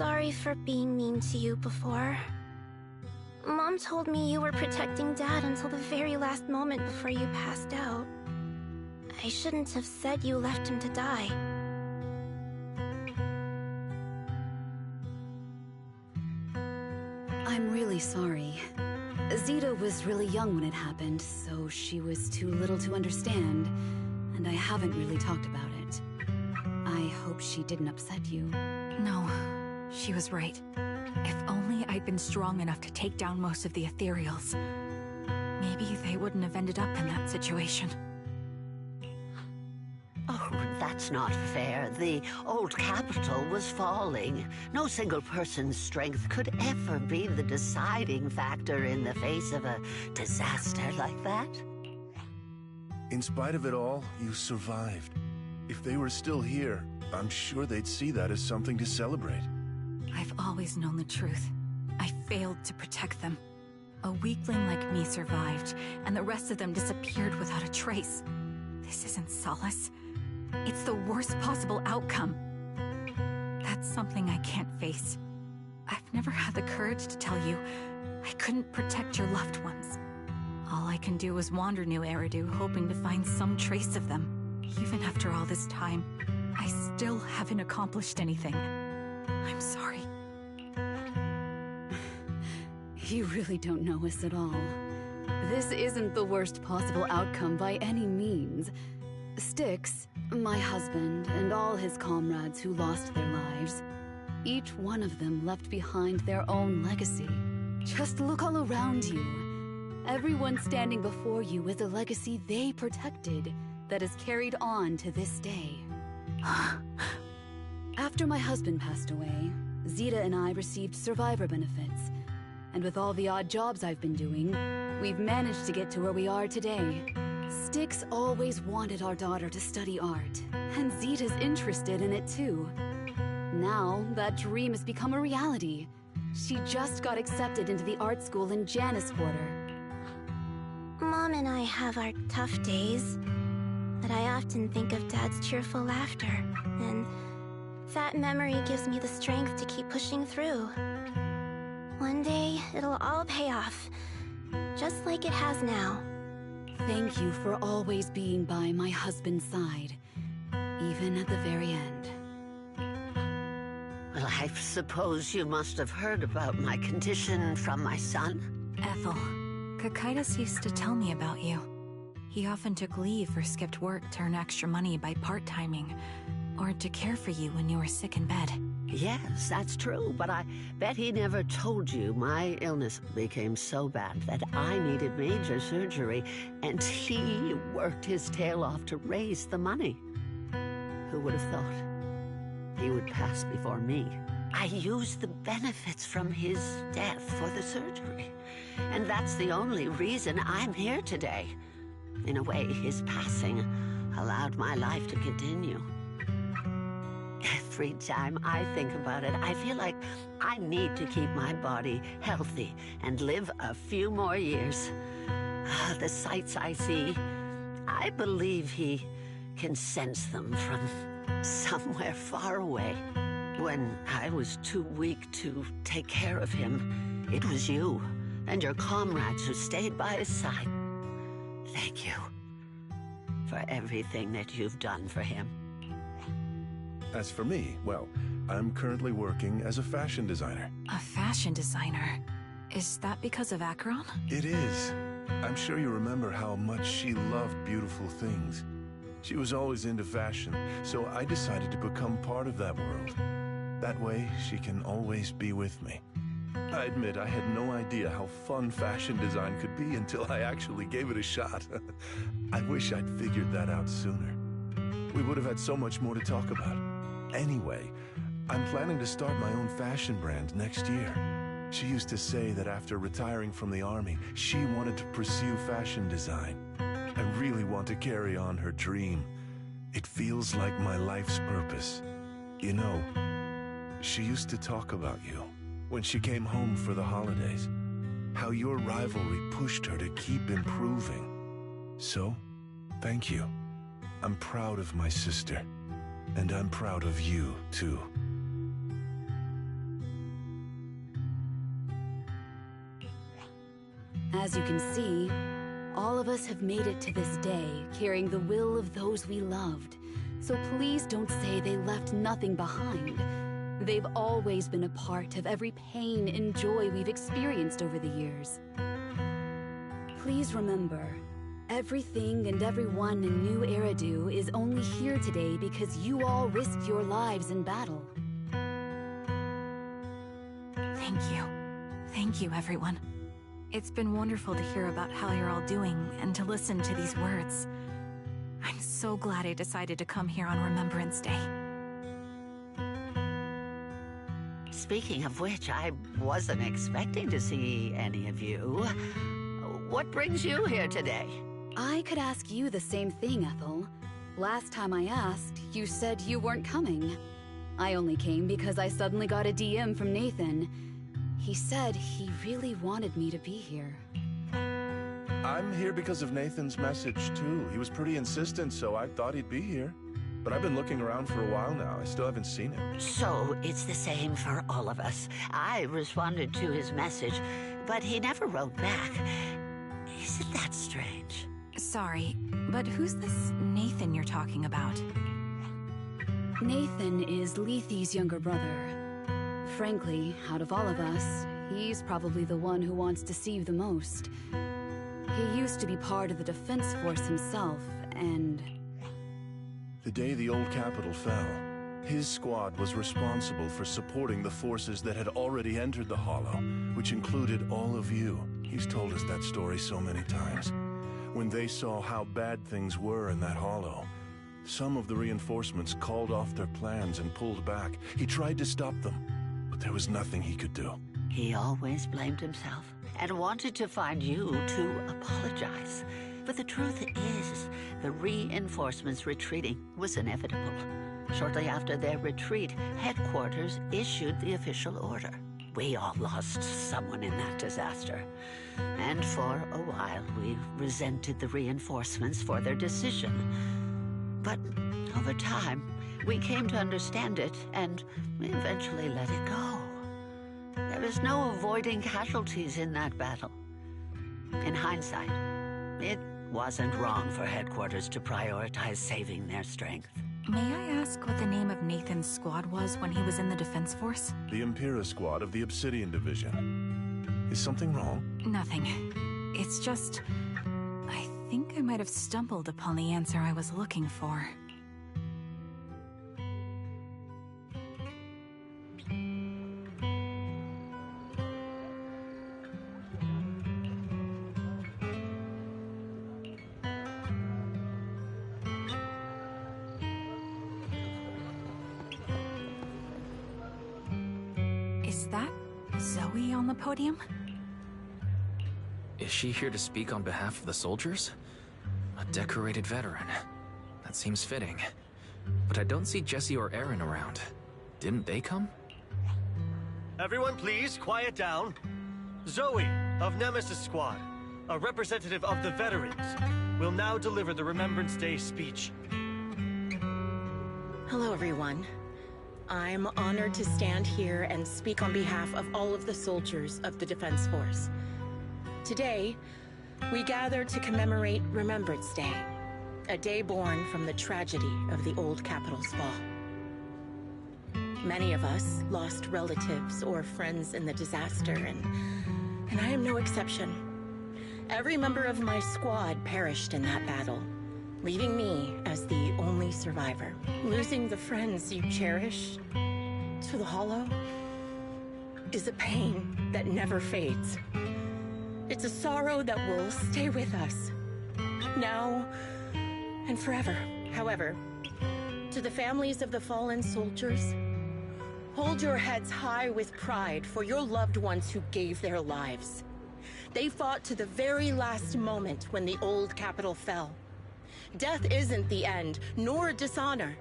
sorry for being mean to you before. Mom told me you were protecting Dad until the very last moment before you passed out. I shouldn't have said you left him to die. I'm really sorry. Zeta was really young when it happened, so she was too little to understand, and I haven't really talked about it. I hope she didn't upset you. No, she was right. If only I'd been strong enough to take down most of the ethereals, maybe they wouldn't have ended up in that situation. Oh, that's not fair. The old capital was falling. No single person's strength could ever be the deciding factor in the face of a disaster like that. In spite of it all, you survived. If they were still here, I'm sure they'd see that as something to celebrate. I've always known the truth. I failed to protect them. A weakling like me survived, and the rest of them disappeared without a trace. This isn't solace. It's the worst possible outcome. That's something I can't face. I've never had the courage to tell you I couldn't protect your loved ones. All I can do is wander New Eridu, hoping to find some trace of them. Even after all this time, I still haven't accomplished anything. I'm sorry. You really don't know us at all. This isn't the worst possible outcome by any means. Styx, my husband, and all his comrades who lost their lives, each one of them left behind their own legacy. Just look all around you. Everyone standing before you is a legacy they protected that is carried on to this day. After my husband passed away, Zeta and I received survivor benefits. And with all the odd jobs I've been doing, we've managed to get to where we are today. Styx always wanted our daughter to study art, and Zeta's interested in it too. Now, that dream has become a reality. She just got accepted into the art school in Janus Quarter. Mom and I have our tough days, but I often think of Dad's cheerful laughter, and that memory gives me the strength to keep pushing through. One day, it'll all pay off, just like it has now. Thank you for always being by my husband's side, even at the very end. Well, I suppose you must have heard about my condition from my son. Ethel, Kakaitis used to tell me about you. He often took leave or skipped work to earn extra money by part-timing, or to care for you when you were sick in bed. Yes, that's true, but I bet he never told you my illness became so bad that I needed major surgery, and he worked his tail off to raise the money. Who would have thought he would pass before me? I used the benefits from his death for the surgery, and that's the only reason I'm here today. In a way, his passing allowed my life to continue. Every time I think about it, I feel like I need to keep my body healthy and live a few more years. The sights I see, I believe he can sense them from somewhere far away. When I was too weak to take care of him, it was you and your comrades who stayed by his side. Thank you for everything that you've done for him. As for me, well, I'm currently working as a fashion designer. A fashion designer? Is that because of Acheron? It is. I'm sure you remember how much she loved beautiful things. She was always into fashion, so I decided to become part of that world. That way, she can always be with me. I admit I had no idea how fun fashion design could be until I actually gave it a shot. I wish I'd figured that out sooner. We would have had so much more to talk about. Anyway, I'm planning to start my own fashion brand next year. She used to say that after retiring from the army, she wanted to pursue fashion design. I really want to carry on her dream. It feels like my life's purpose. You know, she used to talk about you when she came home for the holidays. How your rivalry pushed her to keep improving. So, thank you. I'm proud of my sister. And I'm proud of you, too. As you can see, all of us have made it to this day, carrying the will of those we loved. So please don't say they left nothing behind. They've always been a part of every pain and joy we've experienced over the years. Please remember, everything and everyone in New Eridu is only here today because you all risked your lives in battle. Thank you. Thank you, everyone. It's been wonderful to hear about how you're all doing and to listen to these words. I'm so glad I decided to come here on Remembrance Day. Speaking of which, I wasn't expecting to see any of you. What brings you here today? I could ask you the same thing, Ethel. Last time I asked, you said you weren't coming. I only came because I suddenly got a DM from Nathan. He said he really wanted me to be here. I'm here because of Nathan's message, too. He was pretty insistent, so I thought he'd be here. But I've been looking around for a while now. I still haven't seen him. So it's the same for all of us. I responded to his message, but he never wrote back. Isn't that strange? Sorry, but who's this Nathan you're talking about? Nathan is Lethe's younger brother. Frankly, out of all of us, he's probably the one who wants to see you the most. He used to be part of the defense force himself, and... The day the old capital fell, his squad was responsible for supporting the forces that had already entered the Hollow, which included all of you. He's told us that story so many times. When they saw how bad things were in that Hollow, some of the reinforcements called off their plans and pulled back. He tried to stop them, but there was nothing he could do. He always blamed himself and wanted to find you to apologize. But the truth is, the reinforcements retreating was inevitable. Shortly after their retreat, headquarters issued the official order. We all lost someone in that disaster. And for a while, we resented the reinforcements for their decision. But over time, we came to understand it and eventually let it go. There was no avoiding casualties in that battle. In hindsight, it wasn't wrong for headquarters to prioritize saving their strength. May I ask what the name of Nathan's squad was when he was in the defense force? The Impera squad of the Obsidian Division. Is something wrong? Nothing. It's just... I think I might have stumbled upon the answer I was looking for. Is that Zoe on the podium? Is she here to speak on behalf of the soldiers? A decorated veteran. That seems fitting. But I don't see Jesse or Aaron around. Didn't they come? Everyone please, quiet down. Zoe, of Nemesis Squad, a representative of the veterans, will now deliver the Remembrance Day speech. Hello, everyone. I'm honored to stand here and speak on behalf of all of the soldiers of the Defense Force. Today, we gather to commemorate Remembrance Day, a day born from the tragedy of the old capital's fall. Many of us lost relatives or friends in the disaster, and I am no exception. Every member of my squad perished in that battle, leaving me as the only survivor. Losing the friends you cherish to the Hollow is a pain that never fades. It's a sorrow that will stay with us, now and forever. However, to the families of the fallen soldiers, hold your heads high with pride for your loved ones who gave their lives. They fought to the very last moment when the old capital fell. Death isn't the end, nor dishonor.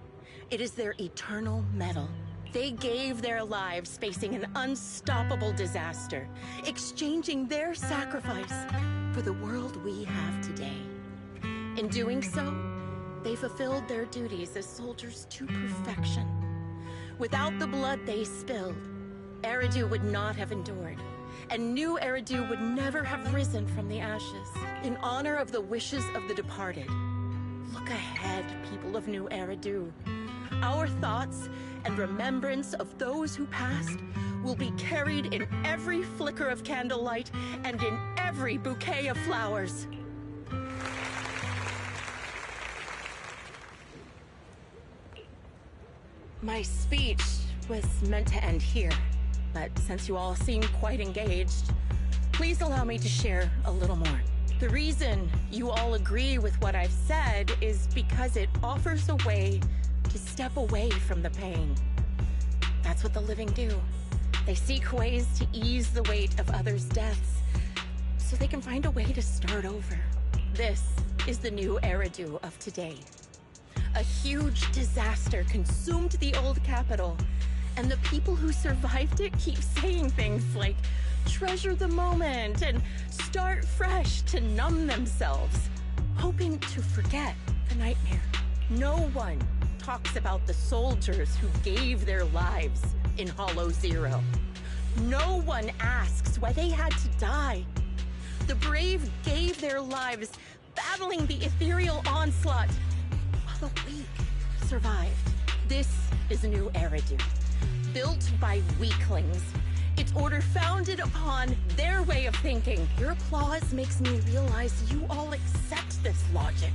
It is their eternal medal. They gave their lives facing an unstoppable disaster, exchanging their sacrifice for the world we have today. In doing so, they fulfilled their duties as soldiers to perfection. Without the blood they spilled, Eridu would not have endured. and New Eridu would never have risen from the ashes. In honor of the wishes of the departed, look ahead, people of New Eridu. Our thoughts and remembrance of those who passed will be carried in every flicker of candlelight and in every bouquet of flowers. My speech was meant to end here, but since you all seem quite engaged, please allow me to share a little more. The reason you all agree with what I've said is because it offers a way to step away from the pain. That's what the living do. They seek ways to ease the weight of others' deaths, so they can find a way to start over. This is the New Eridu of today. A huge disaster consumed the old capital, and the people who survived it keep saying things like, treasure the moment and start fresh to numb themselves, hoping to forget the nightmare. No one talks about the soldiers who gave their lives in Hollow Zero. No one asks why they had to die. The brave gave their lives battling the ethereal onslaught, while the weak survived. This is New Eridu, built by weaklings. Its order founded upon their way of thinking. Your applause makes me realize you all accept this logic.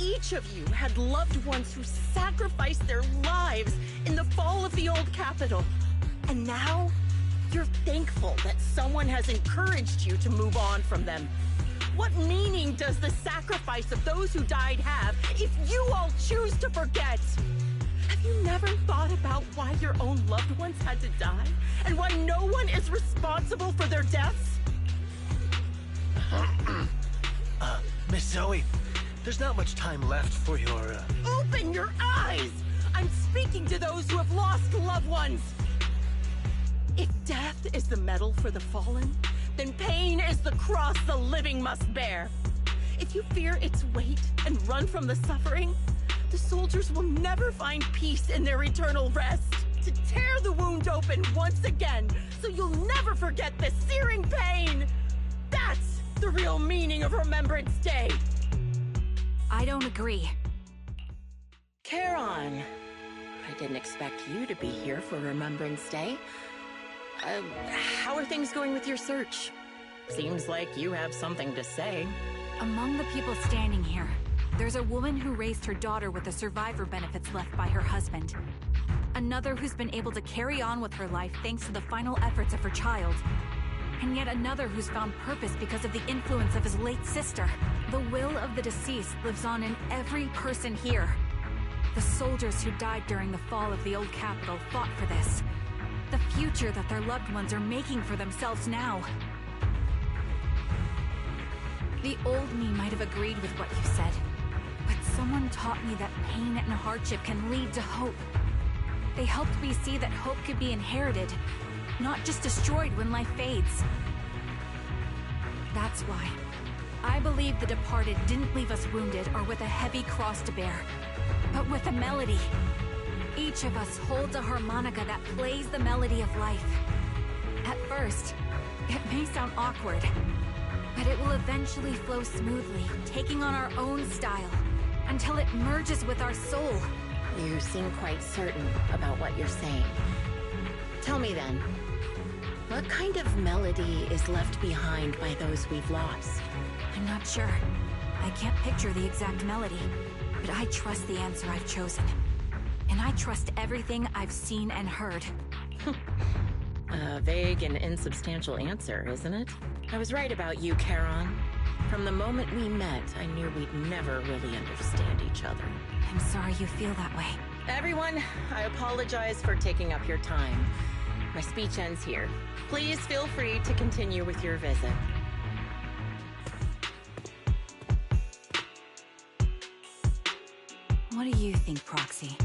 Each of you had loved ones who sacrificed their lives in the fall of the old capital. And now, you're thankful that someone has encouraged you to move on from them. What meaning does the sacrifice of those who died have if you all choose to forget? Have you never thought about why your own loved ones had to die? And why no one is responsible for their deaths? Miss Zoe, there's not much time left for your, Open your eyes! I'm speaking to those who have lost loved ones! If death is the medal for the fallen, then pain is the cross the living must bear. If you fear its weight and run from the suffering, the soldiers will never find peace in their eternal rest. To tear the wound open once again, so you'll never forget the searing pain! That's the real meaning of Remembrance Day! I don't agree. Charon, I didn't expect you to be here for Remembrance Day. How are things going with your search? Seems like you have something to say. Among the people standing here, there's a woman who raised her daughter with the survivor benefits left by her husband. Another who's been able to carry on with her life thanks to the final efforts of her child. And yet another who's found purpose because of the influence of his late sister. The will of the deceased lives on in every person here. The soldiers who died during the fall of the old capital fought for this. The future that their loved ones are making for themselves now. The old me might have agreed with what you said, but someone taught me that pain and hardship can lead to hope. They helped me see that hope could be inherited, not just destroyed when life fades. That's why I believe the departed didn't leave us wounded or with a heavy cross to bear, but with a melody. Each of us holds a harmonica that plays the melody of life. At first, it may sound awkward, but it will eventually flow smoothly, taking on our own style, until it merges with our soul. You seem quite certain about what you're saying. Tell me then, what kind of melody is left behind by those we've lost? I'm not sure. I can't picture the exact melody, but I trust the answer I've chosen. And I trust everything I've seen and heard. A vague and insubstantial answer, isn't it? I was right about you, Charon. From the moment we met, I knew we'd never really understand each other. I'm sorry you feel that way. Everyone, I apologize for taking up your time. My speech ends here. Please feel free to continue with your visit. What do you think, Proxy?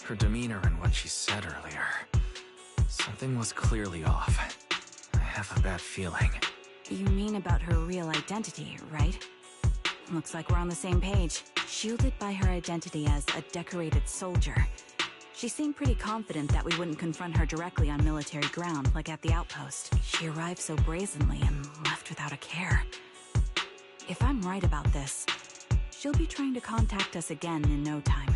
Her demeanor and what she said earlier. Something was clearly off. I have a bad feeling. You mean about her real identity, right? Looks like we're on the same page. Shielded by her identity as a decorated soldier, She seemed pretty confident that we wouldn't confront her directly on military ground, like at the outpost. She arrived so brazenly and left without a care. If I'm right about this, she'll be trying to contact us again in no time.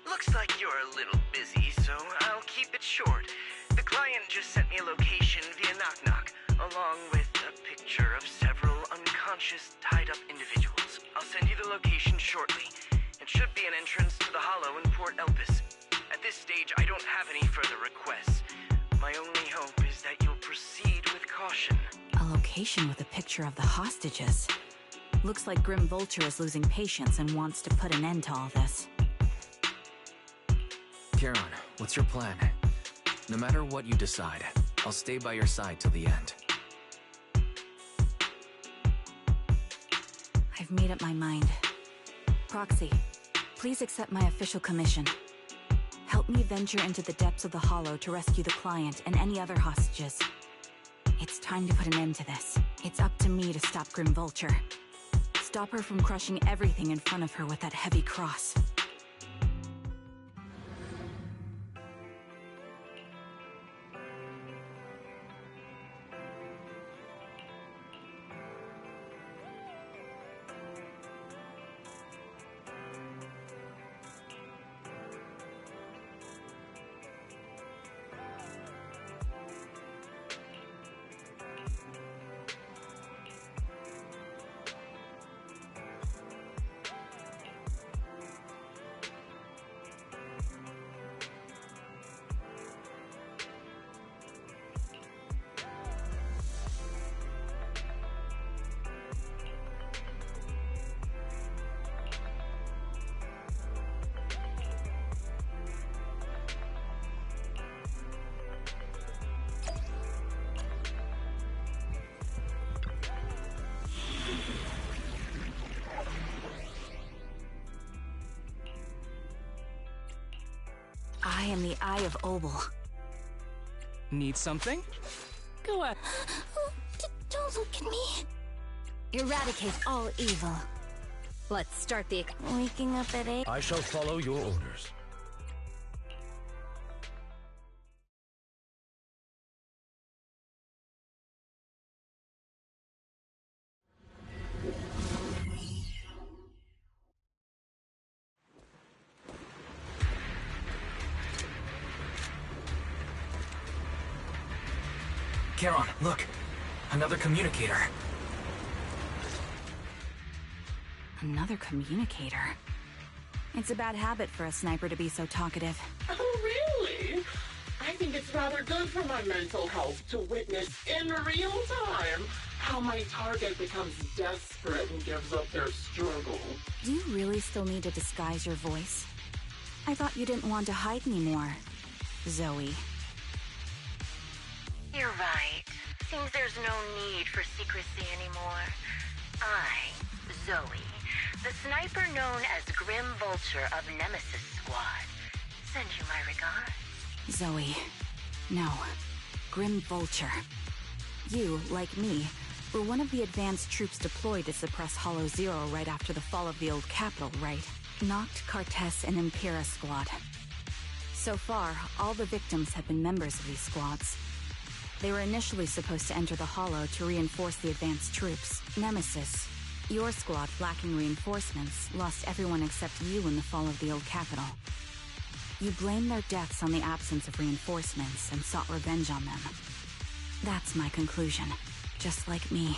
Looks like you're a little busy, so I'll keep it short. The client just sent me a location via knock-knock, along with a picture of several unconscious, tied-up individuals. I'll send you the location shortly. It should be an entrance to the Hollow in Port Elpis. At this stage, I don't have any further requests. My only hope is that you'll proceed with caution. A location with a picture of the hostages. Looks like Grim Vulture is losing patience and wants to put an end to all this. Charon, what's your plan? No matter what you decide, I'll stay by your side till the end. I've made up my mind. Proxy, please accept my official commission. Help me venture into the depths of the Hollow to rescue the client and any other hostages. It's time to put an end to this. It's up to me to stop Grim Vulture. Stop her from crushing everything in front of her with that heavy cross. I am the Eye of Obel. Need something? Go ahead. Don't look at me. Eradicate all evil. Let's start the waking up at 8. I shall follow your orders. Charon, look! Another communicator. Another communicator? It's a bad habit for a sniper to be so talkative. Oh, really? I think it's rather good for my mental health to witness in real time how my target becomes desperate and gives up their struggle. Do you really still need to disguise your voice? I thought you didn't want to hide anymore, Zoe. You're right. Seems there's no need for secrecy anymore. I, Zoe, the sniper known as Grim Vulture of Nemesis Squad, send you my regards. Zoe. No. Grim Vulture. You, like me, were one of the advanced troops deployed to suppress Hollow Zero right after the fall of the old capital, right? Noct, Cartess, and Impera Squad. So far, all the victims have been members of these squads. They were initially supposed to enter the Hollow to reinforce the advanced troops. Nemesis, your squad, lacking reinforcements, lost everyone except you in the fall of the old capital. You blamed their deaths on the absence of reinforcements and sought revenge on them. That's my conclusion. Just like me.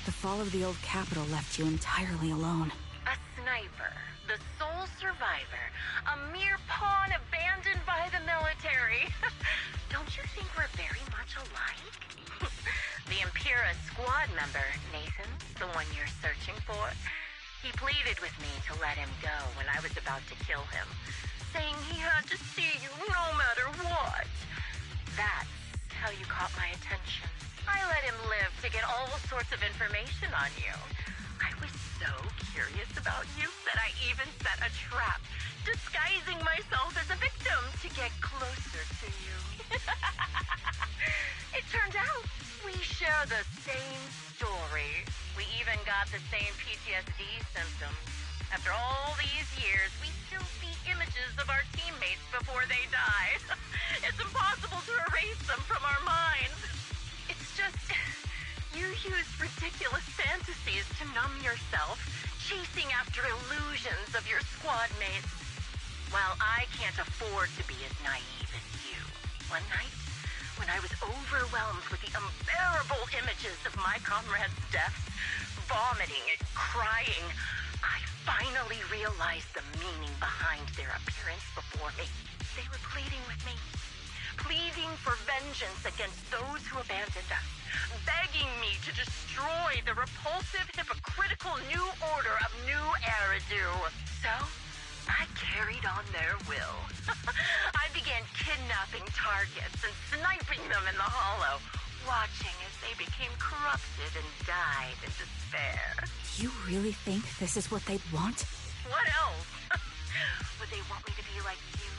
The fall of the old capital left you entirely alone. A sniper, the sole survivor, a mere pawn abandoned by the military. Don't you think we're very much alike? The Impera squad member, Nathan, the one you're searching for, he pleaded with me to let him go when I was about to kill him, saying he had to see you no matter what. That's how you caught my attention. I let him live to get all sorts of information on you. I was so curious about you that I even set a trap, disguising myself as a victim to get closer to you. It turned out we share the same story. We even got the same PTSD symptoms. After all these years, we still see images of our teammates before they die. It's impossible to erase them from our minds. It's just, you use ridiculous fantasies to numb yourself, chasing after illusions of your squad mates. While I can't afford to be as naive as you. One night, when I was overwhelmed with the unbearable images of my comrades' deaths, vomiting and crying, I finally realized the meaning behind their appearance before me. They were pleading with me, pleading for vengeance against those who abandoned us, begging me to destroy the repulsive, hypocritical new order of New Eridu. So, I carried on their will. I began kidnapping targets and sniping them in the hollow, watching as they became corrupted and died in despair. You really think this is what they'd want? What else? Would they want me to be like you,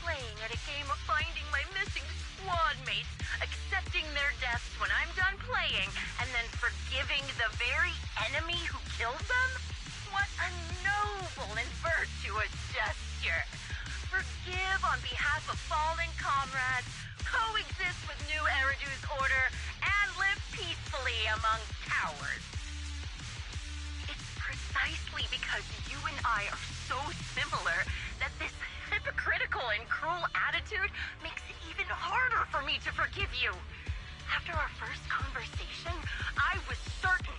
playing at a game of finding my missing squad mates, accepting their deaths when I'm done playing, and then forgiving the very enemy who killed them? What a noble and virtuous gesture. Forgive on behalf of fallen comrades, coexist with New Eridu's order, and live peacefully among cowards. It's precisely because you and I are so similar that this hypocritical and cruel attitude makes it even harder for me to forgive you. After our first conversation, I was certain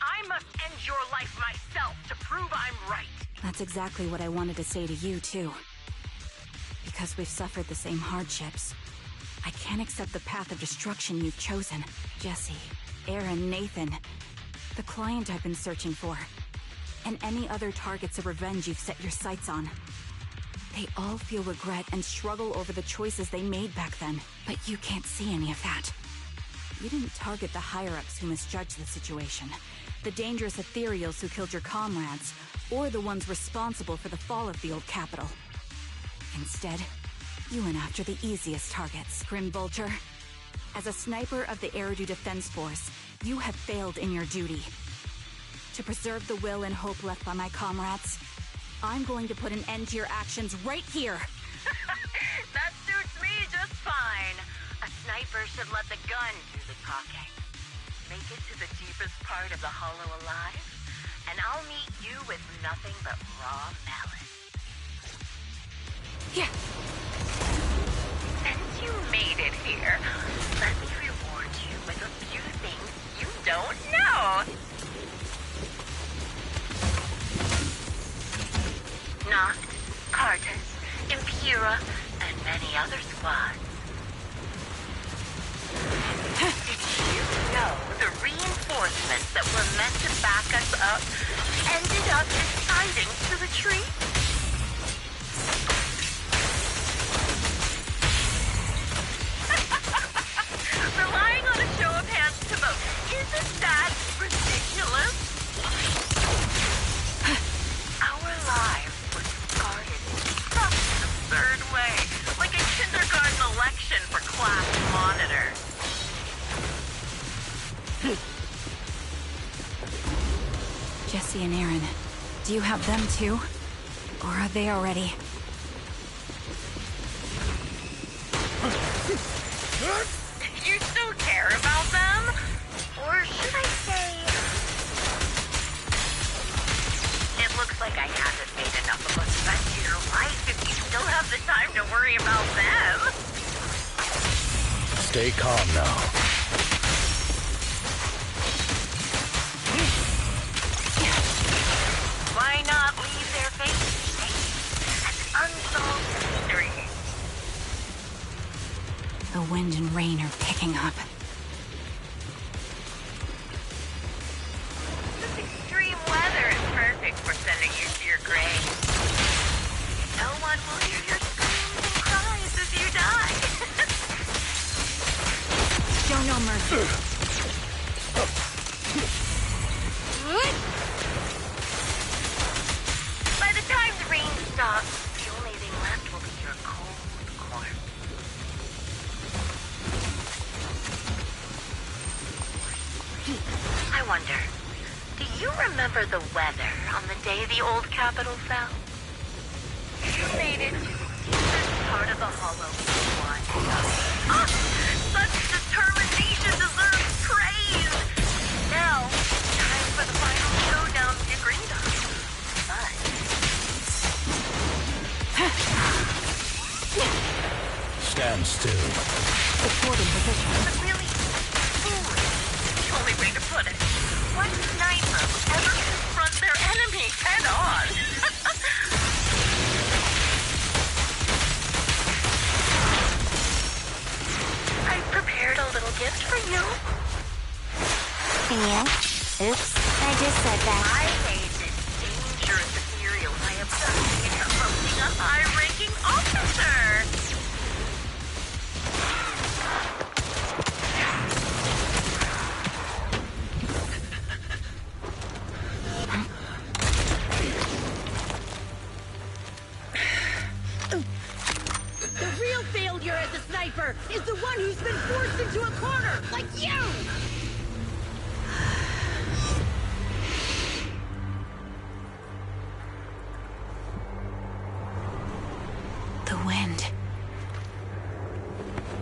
I must end your life myself to prove I'm right. That's exactly what I wanted to say to you, too. Because we've suffered the same hardships, I can't accept the path of destruction you've chosen. Jesse, Aaron, Nathan, the client I've been searching for, and any other targets of revenge you've set your sights on. They all feel regret and struggle over the choices they made back then, but you can't see any of that. You didn't target the higher-ups who misjudged the situation, the dangerous ethereals who killed your comrades, or the ones responsible for the fall of the old capital. Instead, you went after the easiest targets. Grim Vulture, as a sniper of the Eridu Defense Force, you have failed in your duty. To preserve the will and hope left by my comrades, I'm going to put an end to your actions right here. That suits me just fine. A sniper should let the gun do the talking. Make it to the deepest part of the hollow alive, and I'll meet you with nothing but raw malice. Yeah. Since you made it here, let me reward you with a few things you don't know. Noct, Cartus, Impura, and many other squads. Did you know the reinforcements that were meant to back us up ended up deciding to retreat? Relying on a show of hands to vote, isn't that ridiculous? Our lives were guarded in such an absurd way, like a kindergarten election for class monitor. Jesse and Aaron, do you have them too? Or are they already? You still care about them? Or should I say... It looks like I haven't made enough of a threat to your life if you still have the time to worry about them. Stay calm now. Why not leave their faces safe as an unsolved mystery? The wind and rain are picking up. This extreme weather is perfect for sending you to your grave. No one will hear your screams and cries as you die. Show no mercy. By the time the rain stops, the only thing left will be your cold corpse. I wonder, Do you remember the weather on the day the old capital fell? You made it to the deepest part of the hollow. Such determination deserves praise! Now, time for the final showdown we agreed on. But... Stand still. Supporting position. But really, foolish. The only way to put it. What sniper would ever confront their enemy head on? I prepared a little gift for you. Yeah? Oops, I just said that. I made this dangerous ethereal by abducting and corrupting a high-ranking officer. The real failure as a sniper is the one who's been forced into a corner, like you! The wind.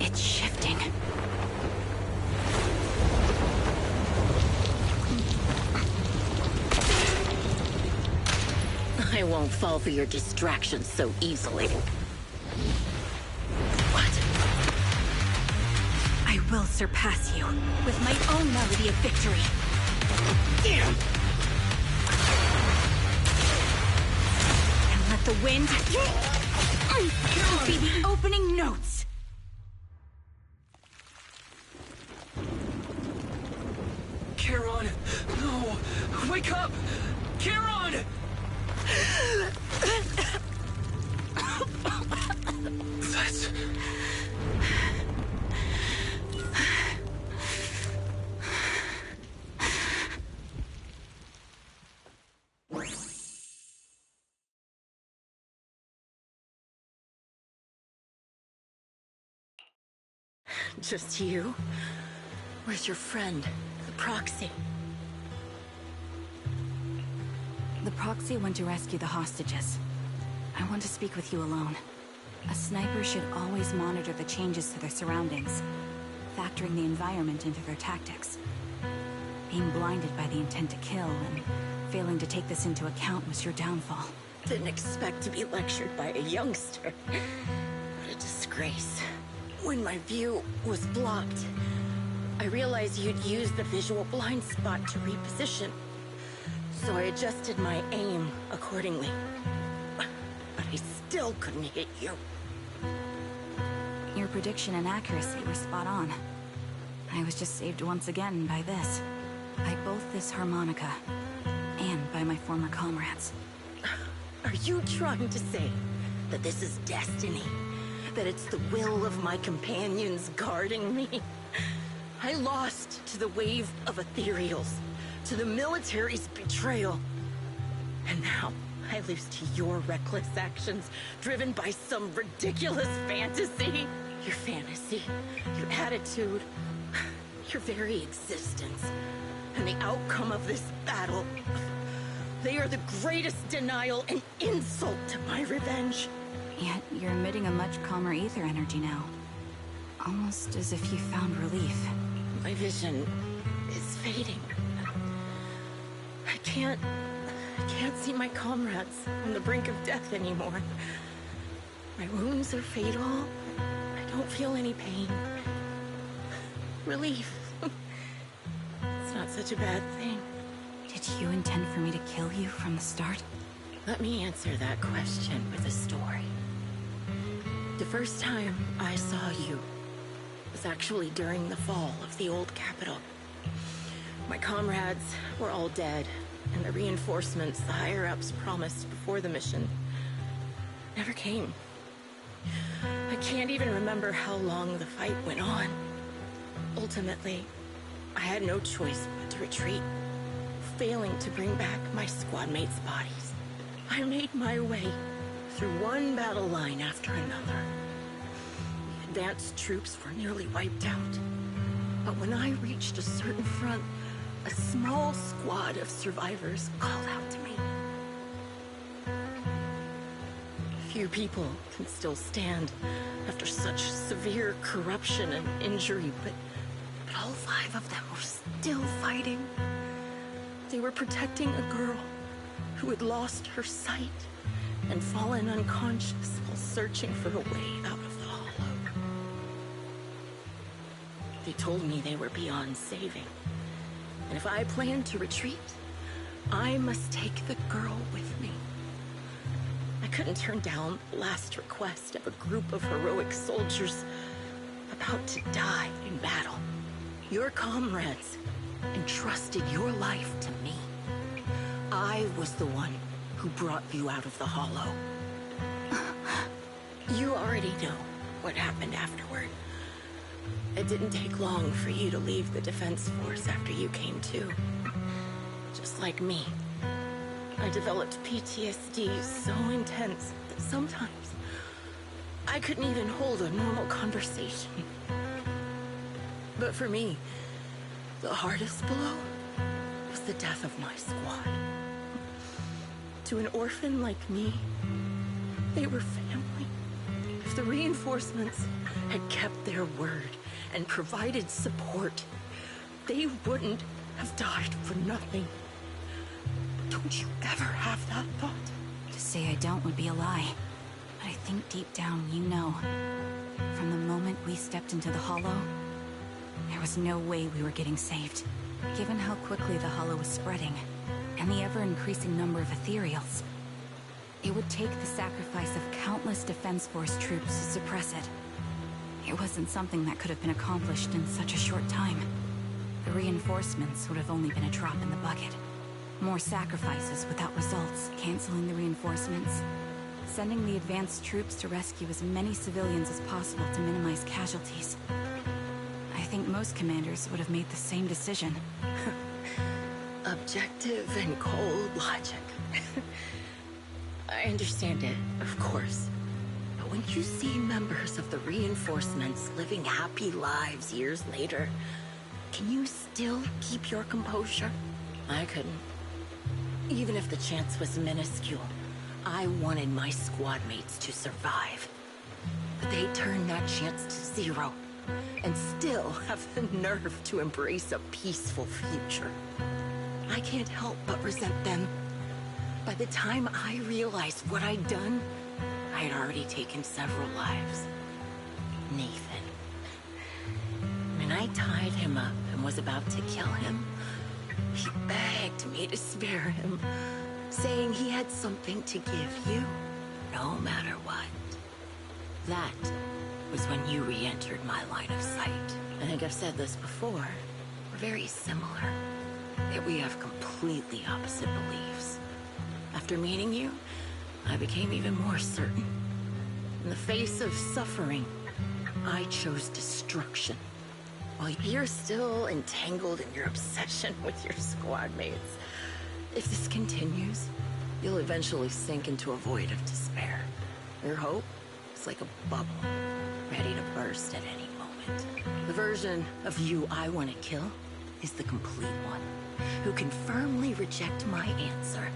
It's shifting. I won't fall for your distractions so easily. What? I will surpass you with my own melody of victory. Damn! And let the wind be the opening notes. Charon! No! Wake up! Charon! That's... Just you? Where's your friend, the proxy? The proxy went to rescue the hostages. I want to speak with you alone. A sniper should always monitor the changes to their surroundings, factoring the environment into their tactics. Being blinded by the intent to kill and failing to take this into account was your downfall. Didn't expect to be lectured by a youngster. What a disgrace. When my view was blocked, I realized you'd used the visual blind spot to reposition. So I adjusted my aim accordingly. But I still couldn't hit you. Your prediction and accuracy were spot on. I was just saved once again by this. By both this harmonica, and by my former comrades. Are you trying to say that this is destiny? That it's the will of my companions guarding me? I lost to the wave of ethereals, to the military's betrayal. And now I lose to your reckless actions, driven by some ridiculous fantasy. Your fantasy, your attitude, your very existence, and the outcome of this battle. They are the greatest denial and insult to my revenge. Yet you're emitting a much calmer ether energy now. Almost as if you found relief. My vision is fading. I can't see my comrades on the brink of death anymore. My wounds are fatal. I don't feel any pain. Relief. It's not such a bad thing. Did you intend for me to kill you from the start? Let me answer that question with a story. The first time I saw you was actually during the fall of the old capital. My comrades were all dead, and the reinforcements the higher-ups promised before the mission never came. I can't even remember how long the fight went on. Ultimately, I had no choice but to retreat, failing to bring back my squad mates' bodies. I made my way through one battle line after another. The advanced troops were nearly wiped out. But when I reached a certain front, a small squad of survivors called out to me. Few people can still stand after such severe corruption and injury, but all 5 of them were still fighting. They were protecting a girl who had lost her sight and fallen unconscious while searching for a way out of the hollow. They told me they were beyond saving, and if I planned to retreat, I must take the girl with me. I couldn't turn down the last request of a group of heroic soldiers about to die in battle. Your comrades entrusted your life to me. I was the one who brought you out of the hollow. You already know what happened afterward. It didn't take long for you to leave the Defense Force after you came to. Just like me, I developed PTSD so intense that sometimes I couldn't even hold a normal conversation. But for me, the hardest blow was the death of my squad. To an orphan like me, they were family. If the reinforcements had kept their word and provided support, they wouldn't have died for nothing. Don't you ever have that thought? To say I don't would be a lie. But I think deep down you know. From the moment we stepped into the hollow, there was no way we were getting saved. Given how quickly the hollow was spreading, and the ever-increasing number of ethereals, it would take the sacrifice of countless Defense Force troops to suppress it. It wasn't something that could have been accomplished in such a short time. The reinforcements would have only been a drop in the bucket. More sacrifices without results, canceling the reinforcements, sending the advanced troops to rescue as many civilians as possible to minimize casualties. I think most commanders would have made the same decision. Objective and cold logic. I understand it, of course. But when you see members of the reinforcements living happy lives years later, can you still keep your composure? I couldn't. Even if the chance was minuscule, I wanted my squad mates to survive. But they turned that chance to 0, and still have the nerve to embrace a peaceful future. I can't help but resent them. By the time I realized what I'd done, I had already taken several lives. Nathan. When I tied him up and was about to kill him, he begged me to spare him, saying he had something to give you, no matter what. That was when you re-entered my line of sight. I think I've said this before. We're very similar, yet we have completely opposite beliefs. After meeting you, I became even more certain. In the face of suffering, I chose destruction. While you're still entangled in your obsession with your squad mates. If this continues, you'll eventually sink into a void of despair. Your hope is like a bubble, ready to burst at any moment. The version of you I want to kill is the complete one, who can firmly reject my answer.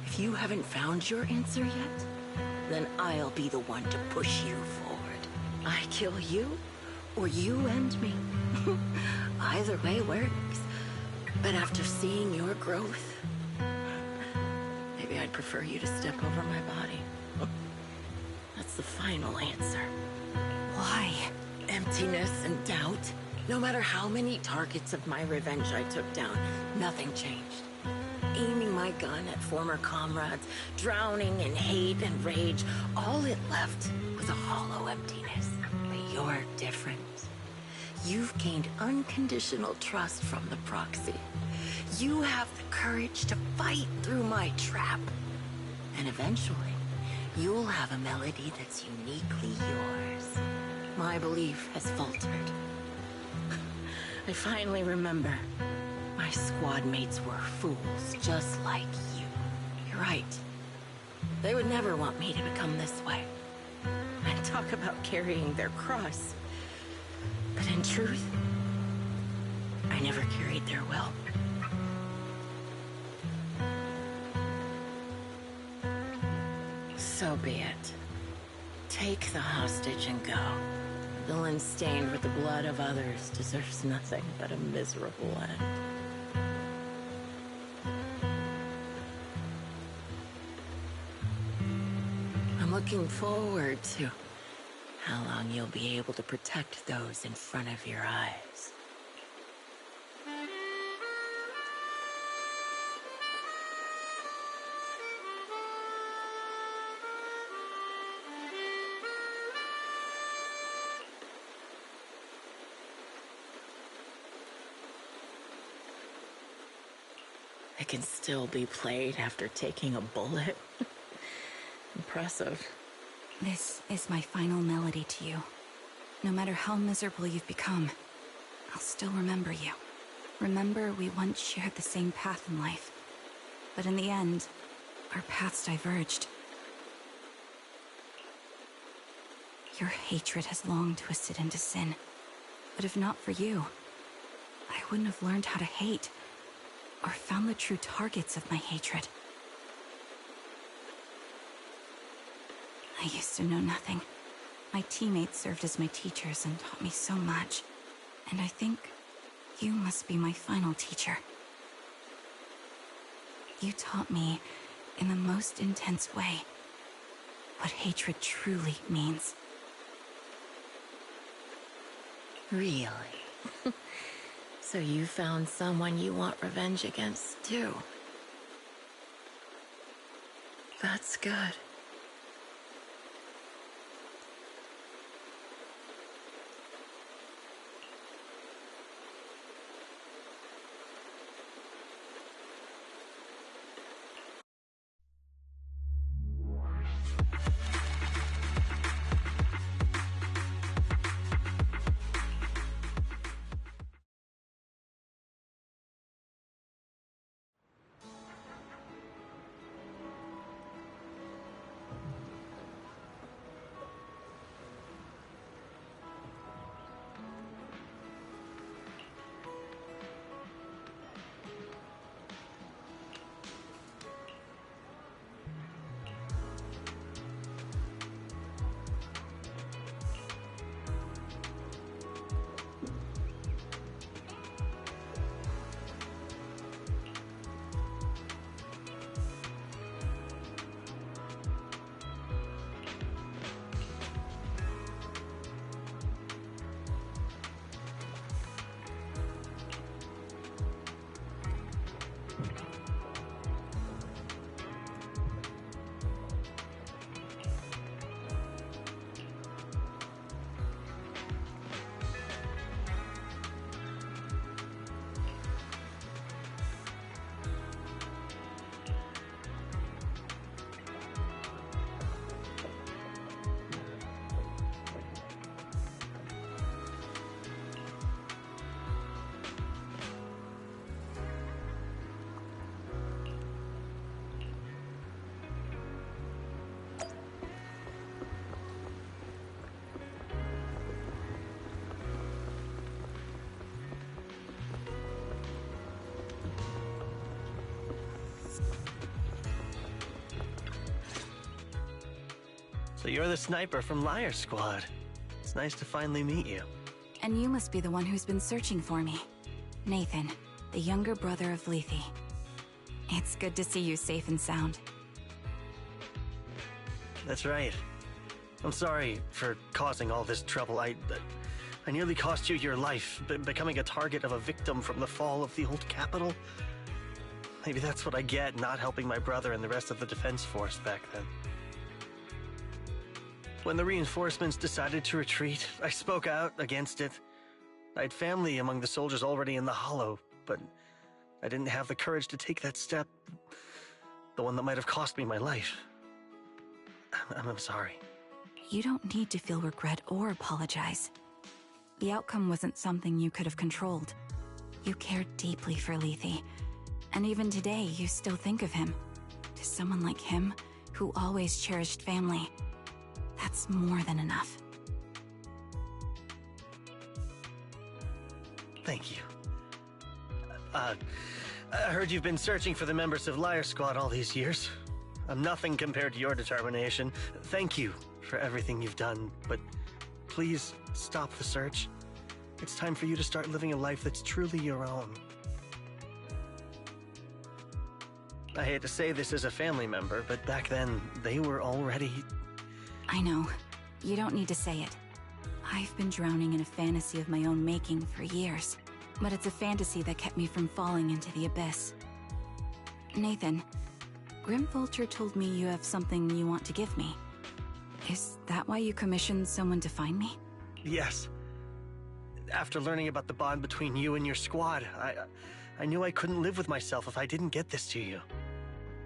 If you haven't found your answer yet, then I'll be the one to push you forward. I kill you, or you end me. Either way works. But after seeing your growth, maybe I'd prefer you to step over my body. That's the final answer. Why? Emptiness and doubt. No matter how many targets of my revenge I took down, nothing changed. Aiming my gun at former comrades, drowning in hate and rage, all it left was a hollow emptiness. But you're different. You've gained unconditional trust from the proxy. You have the courage to fight through my trap. And eventually, you'll have a melody that's uniquely yours. My belief has faltered. I finally remember. My squad mates were fools, just like you. You're right. They would never want me to become this way. And talk about carrying their cross. But in truth, I never carried their will. So be it. Take the hostage and go. Villain stained with the blood of others deserves nothing but a miserable end. I'm looking forward to how long you'll be able to protect those in front of your eyes. It can still be played after taking a bullet. Impressive. This is my final melody to you. No matter how miserable you've become, I'll still remember you. Remember we once shared the same path in life. But in the end, our paths diverged. Your hatred has long twisted into sin. But if not for you, I wouldn't have learned how to hate, or found the true targets of my hatred. I used to know nothing. My teammates served as my teachers and taught me so much. And I think you must be my final teacher. You taught me, in the most intense way, what hatred truly means. Really? So you found someone you want revenge against, too. That's good. So you're the sniper from Liar Squad. It's nice to finally meet you. And you must be the one who's been searching for me. Nathan, the younger brother of Lethe. It's good to see you safe and sound. That's right. I'm sorry for causing all this trouble. I nearly cost you your life, becoming a target of a victim from the fall of the old capital. Maybe that's what I get not helping my brother and the rest of the defense force back then. When the reinforcements decided to retreat, I spoke out against it. I had family among the soldiers already in the Hollow, but I didn't have the courage to take that step. The one that might have cost me my life. I'm sorry. You don't need to feel regret or apologize. The outcome wasn't something you could have controlled. You cared deeply for Lethe, and even today you still think of him. To someone like him, who always cherished family, that's more than enough. Thank you. I heard you've been searching for the members of Liar Squad all these years. I'm nothing compared to your determination. Thank you for everything you've done, but please stop the search. It's time for you to start living a life that's truly your own. I hate to say this as a family member, but back then, they were already... I know. You don't need to say it. I've been drowning in a fantasy of my own making for years, but it's a fantasy that kept me from falling into the abyss. Nathan, Grim Vulture told me you have something you want to give me. Is that why you commissioned someone to find me? Yes. After learning about the bond between you and your squad, I knew I couldn't live with myself if I didn't get this to you.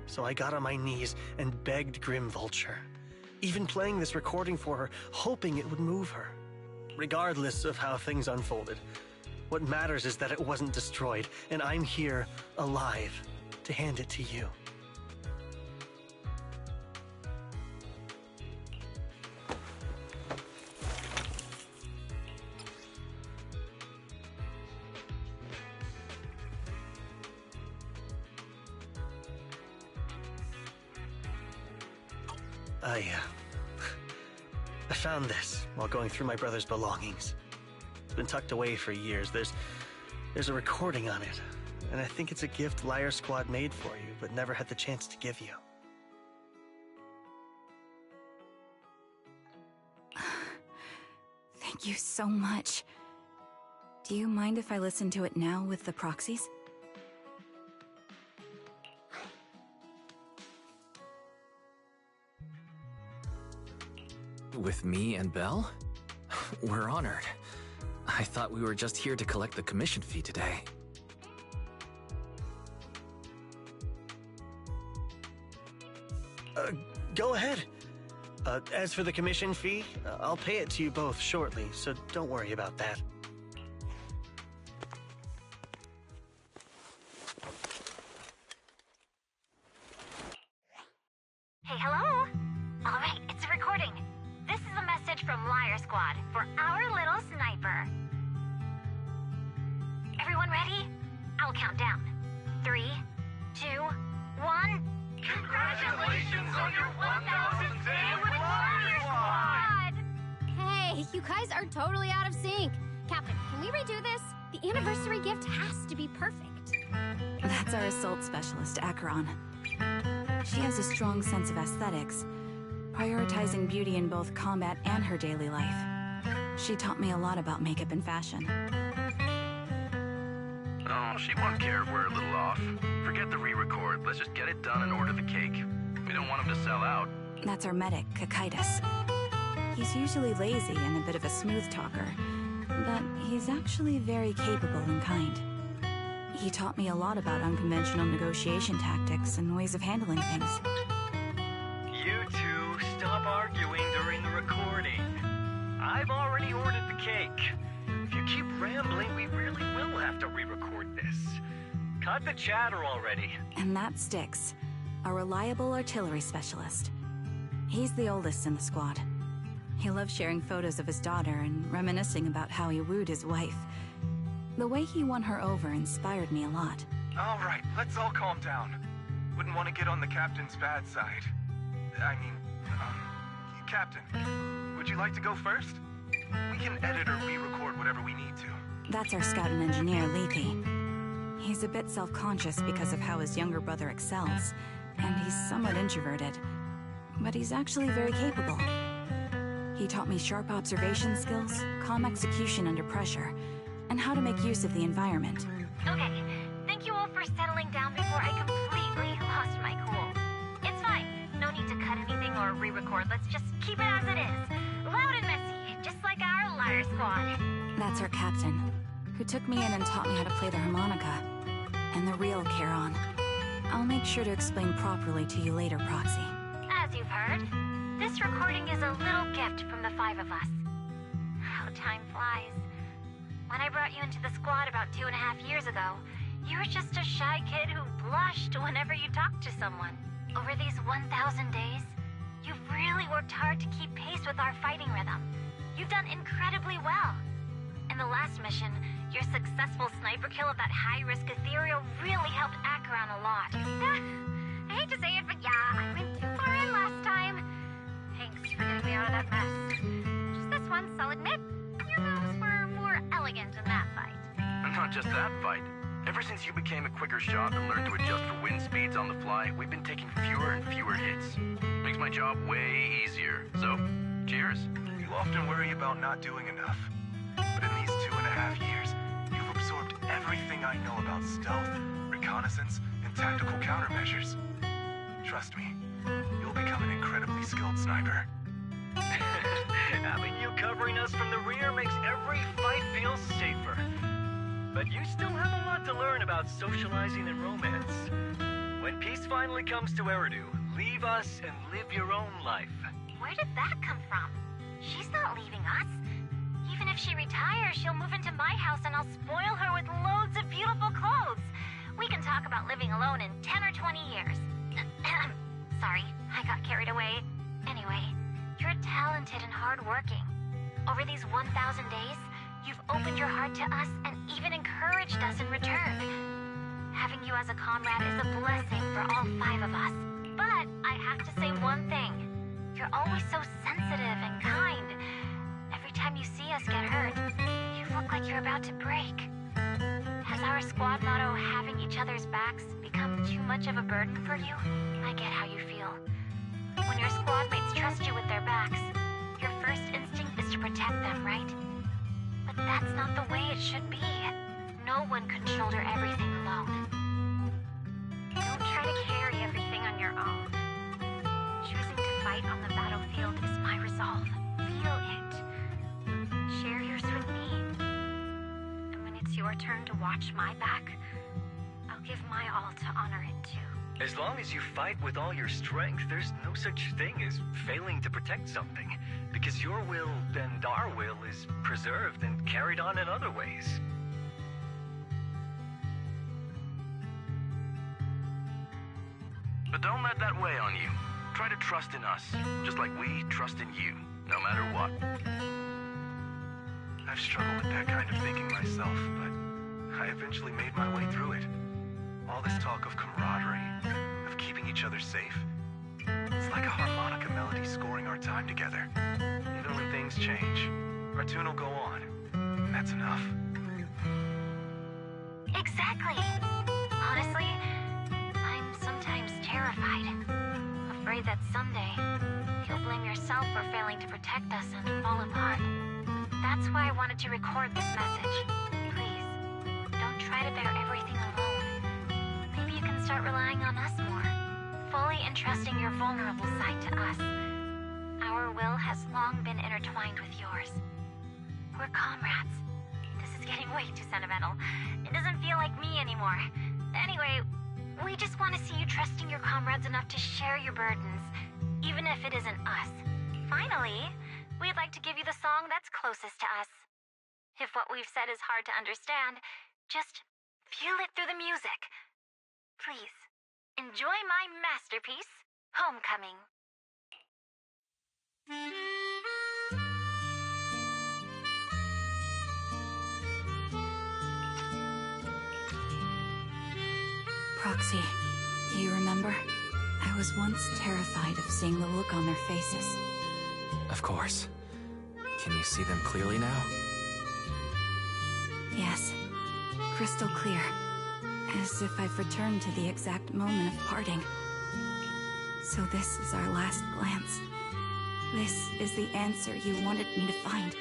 So I got on my knees and begged Grim Vulture, even playing this recording for her, hoping it would move her. Regardless of how things unfolded, what matters is that it wasn't destroyed, and I'm here, alive, to hand it to you. I found this while going through my brother's belongings. It's been tucked away for years. There's a recording on it, and I think it's a gift Liar Squad made for you, but never had the chance to give you. Thank you so much. Do you mind if I listen to it now with the proxies? With me and Belle? We're honored. I thought we were just here to collect the commission fee today. Go ahead. As for the commission fee, I'll pay it to you both shortly, so don't worry about that. Hey, hello? All right, it's a recording. This is a message from Liar Squad for our little sniper. Everyone ready? I'll count down. 3, 2, 1. Congratulations on your 1000th day with Liar Squad! Hey, you guys are totally out of sync. Captain, can we redo this? The anniversary gift has to be perfect. That's our assault specialist, Acheron. She has a strong sense of aesthetics, prioritizing beauty in both combat and her daily life. She taught me a lot about makeup and fashion. Oh, she won't care if we're a little off. Forget the re-record. Let's just get it done and order the cake. We don't want him to sell out. That's our medic, Kakaitis. He's usually lazy and a bit of a smooth talker, but he's actually very capable and kind. He taught me a lot about unconventional negotiation tactics and ways of handling things. You two, stop arguing during the recording. I've already ordered the cake. If you keep rambling, we really will have to re-record this. Cut the chatter already. And that's Styx, a reliable artillery specialist. He's the oldest in the squad. He loves sharing photos of his daughter and reminiscing about how he wooed his wife. The way he won her over inspired me a lot. All right, let's all calm down. Wouldn't want to get on the captain's bad side. I mean, Captain, would you like to go first? We can edit or re-record whatever we need to. That's our scout and engineer, Lethe. He's a bit self-conscious because of how his younger brother excels, and he's somewhat introverted. But he's actually very capable. He taught me sharp observation skills, calm execution under pressure, and how to make use of the environment. Okay, thank you all for settling down before I completely lost my cool. It's fine. No need to cut anything or re-record. Let's just keep it as it is. Loud and messy, just like our Liar Squad. That's our captain, who took me in and taught me how to play the harmonica. And the real Charon. I'll make sure to explain properly to you later, Proxy. As you've heard, this recording is a little gift from the 5 of us. How time flies. When I brought you into the squad about 2.5 years ago, you were just a shy kid who blushed whenever you talked to someone. Over these 1,000 days, you've really worked hard to keep pace with our fighting rhythm. You've done incredibly well. In the last mission, Your successful sniper kill of that high-risk ethereal really helped Acheron a lot. I hate to say it, but yeah, I went too far in last time. Thanks for getting me out of that mess. Just this once, I'll admit, your moves were more elegant in that fight. And not just that fight. Ever since you became a quicker shot and learned to adjust for wind speeds on the fly, we've been taking fewer and fewer hits. Makes my job way easier. So, cheers. You often worry about not doing enough. But in these 2.5 years, you've absorbed everything I know about stealth, reconnaissance, and tactical countermeasures. Trust me, you'll become an incredibly skilled sniper. Having you covering us from the rear makes every fight feel safer. But you still have a lot to learn about socializing and romance. When peace finally comes to Eridu, leave us and live your own life. Where did that come from? She's not leaving us. Even if she retires, she'll move into my house and I'll spoil her with loads of beautiful clothes. We can talk about living alone in 10 or 20 years. Sorry, I got carried away. Anyway, you're talented and hardworking. Over these 1,000 days, you've opened your heart to us and even encouraged us in return. Having you as a comrade is a blessing for all 5 of us. But I have to say one thing. You're always so sensitive and kind. Every time you see us get hurt, you look like you're about to break. Has our squad motto, having each other's backs, become too much of a burden for you? I get how you feel. When your squad mates trust you with their backs, your first instinct is to protect them, right? But that's not the way it should be. No one can shoulder everything alone. Don't try to carry everything on your own. Choosing to fight on the battlefield is my resolve. Feel it. Share yours with me. And when it's your turn to watch my back, I'll give my all to honor it too. As long as you fight with all your strength, there's no such thing as failing to protect something, because your will and our will is preserved and carried on in other ways. But don't let that weigh on you. Try to trust in us, just like we trust in you, no matter what. I've struggled with that kind of thinking myself, but I eventually made my way through it. All this talk of camaraderie, of keeping each other safe, it's like a harmonica melody scoring our time together. Even when things change, our tune will go on, and that's enough. Exactly. Honestly, I'm sometimes terrified. Afraid that someday, you'll blame yourself for failing to protect us and fall apart. That's why I wanted to record this message. Please, don't try to bear everything alone. Maybe you can start relying on us more, fully entrusting your vulnerable side to us. Our will has long been intertwined with yours. We're comrades. This is getting way too sentimental. It doesn't feel like me anymore. Anyway, we just want to see you trusting your comrades enough to share your burdens, even if it isn't us. Finally, we'd like to give you the song that's closest to us. If what we've said is hard to understand, just feel it through the music. Please, enjoy my masterpiece, Homecoming. Proxy, do you remember? I was once terrified of seeing the look on their faces. Of course. Can you see them clearly now? Yes, crystal clear. As if I've returned to the exact moment of parting. So this is our last glance. This is the answer you wanted me to find.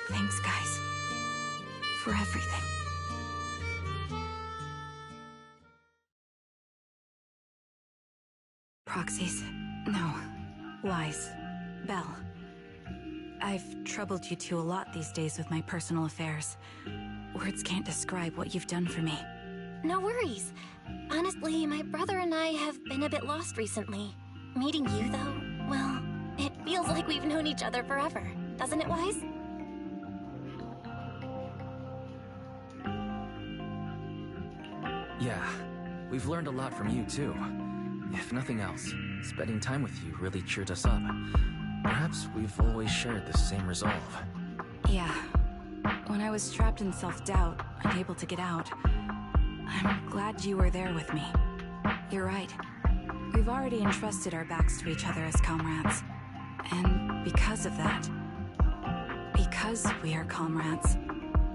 Thanks, guys. For everything. Proxies. No. Wise. Belle. I've troubled you two a lot these days with my personal affairs. Words can't describe what you've done for me. No worries. Honestly, my brother and I have been a bit lost recently. Meeting you, though, well, it feels like we've known each other forever. Doesn't it, Wise? Yeah, we've learned a lot from you, too. If nothing else, spending time with you really cheered us up. Perhaps we've always shared the same resolve. Yeah. When I was trapped in self-doubt, unable to get out, I'm glad you were there with me. You're right. We've already entrusted our backs to each other as comrades. And because of that, because we are comrades,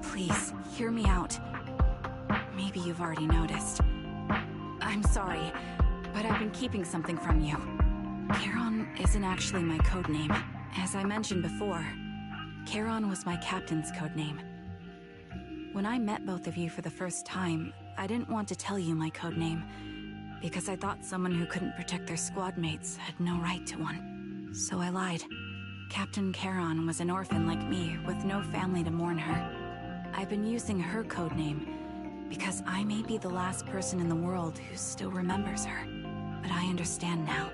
please, hear me out. Maybe you've already noticed. I'm sorry, but I've been keeping something from you. Charon isn't actually my codename. As I mentioned before, Charon was my captain's codename. When I met both of you for the first time, I didn't want to tell you my codename, because I thought someone who couldn't protect their squad mates had no right to one. So I lied. Captain Charon was an orphan like me, with no family to mourn her. I've been using her codename because I may be the last person in the world who still remembers her. But I understand now.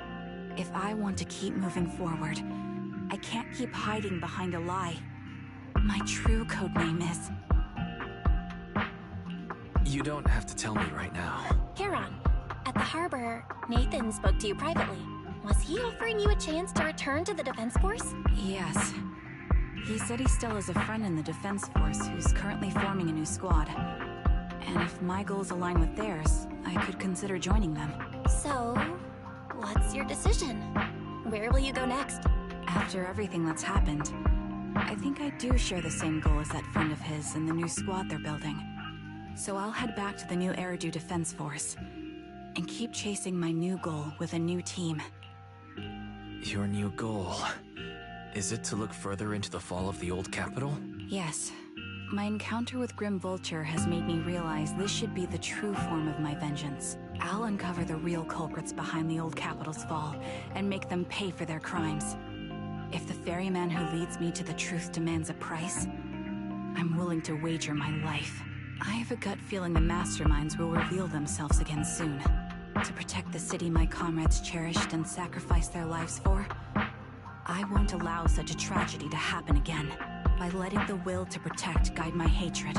If I want to keep moving forward, I can't keep hiding behind a lie. My true codename is... You don't have to tell me right now. Charon, at the harbor, Nathan spoke to you privately. Was he offering you a chance to return to the Defense Force? Yes. He said he still has a friend in the Defense Force who's currently forming a new squad. And if my goals align with theirs, I could consider joining them. So, what's your decision? Where will you go next? After everything that's happened, I think I do share the same goal as that friend of his and the new squad they're building. So I'll head back to the new Eridu Defense Force and keep chasing my new goal with a new team. Your new goal... is it to look further into the fall of the old capital? Yes. My encounter with Grim Vulture has made me realize this should be the true form of my vengeance. I'll uncover the real culprits behind the old capital's fall and make them pay for their crimes. If the ferryman who leads me to the truth demands a price, I'm willing to wager my life. I have a gut feeling the masterminds will reveal themselves again soon. To protect the city my comrades cherished and sacrificed their lives for, I won't allow such a tragedy to happen again. By letting the will to protect guide my hatred,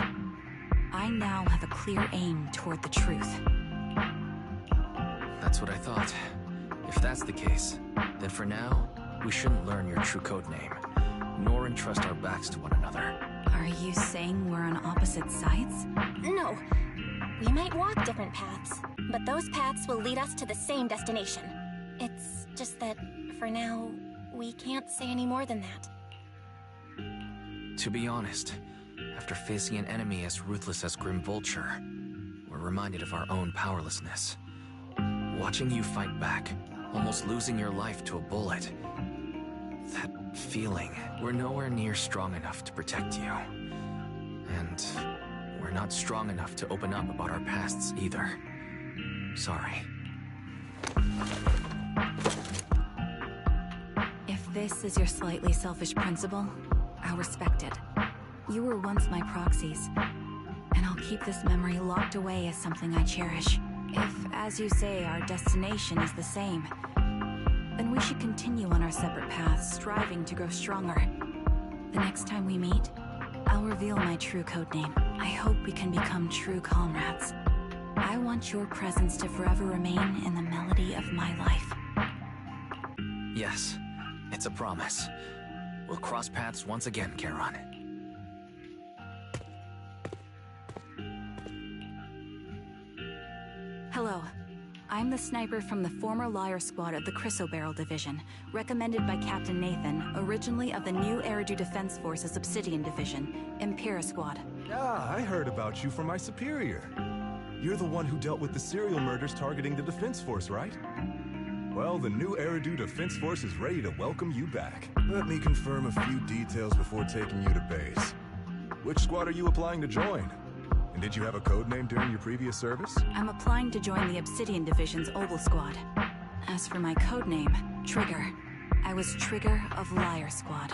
I now have a clear aim toward the truth. That's what I thought. If that's the case, then for now, we shouldn't learn your true codename, nor entrust our backs to one another. Are you saying we're on opposite sides? No. We might walk different paths, but those paths will lead us to the same destination. It's just that, for now, we can't say any more than that. To be honest, after facing an enemy as ruthless as Grim Vulture, we're reminded of our own powerlessness. Watching you fight back, almost losing your life to a bullet, that feeling, we're nowhere near strong enough to protect you. And we're not strong enough to open up about our pasts either. Sorry. If this is your slightly selfish principle, I'll respect it. You were once my proxies, and I'll keep this memory locked away as something I cherish. If, as you say, our destination is the same, then we should continue on our separate paths, striving to grow stronger. The next time we meet, I'll reveal my true codename. I hope we can become true comrades. I want your presence to forever remain in the melody of my life. Yes, it's a promise. We'll cross paths once again, Charon. Hello. I'm the sniper from the former Liar Squad of the Chrysoberyl Division, recommended by Captain Nathan, originally of the new Eridu Defense Force's Obsidian Division, Impera Squad. Ah, I heard about you from my superior. You're the one who dealt with the serial murders targeting the Defense Force, right? Well, the new Eridu Defense Force is ready to welcome you back. Let me confirm a few details before taking you to base. Which squad are you applying to join? And did you have a code name during your previous service? I'm applying to join the Obsidian Division's Oval Squad. As for my codename, Trigger, I was Trigger of Liar Squad.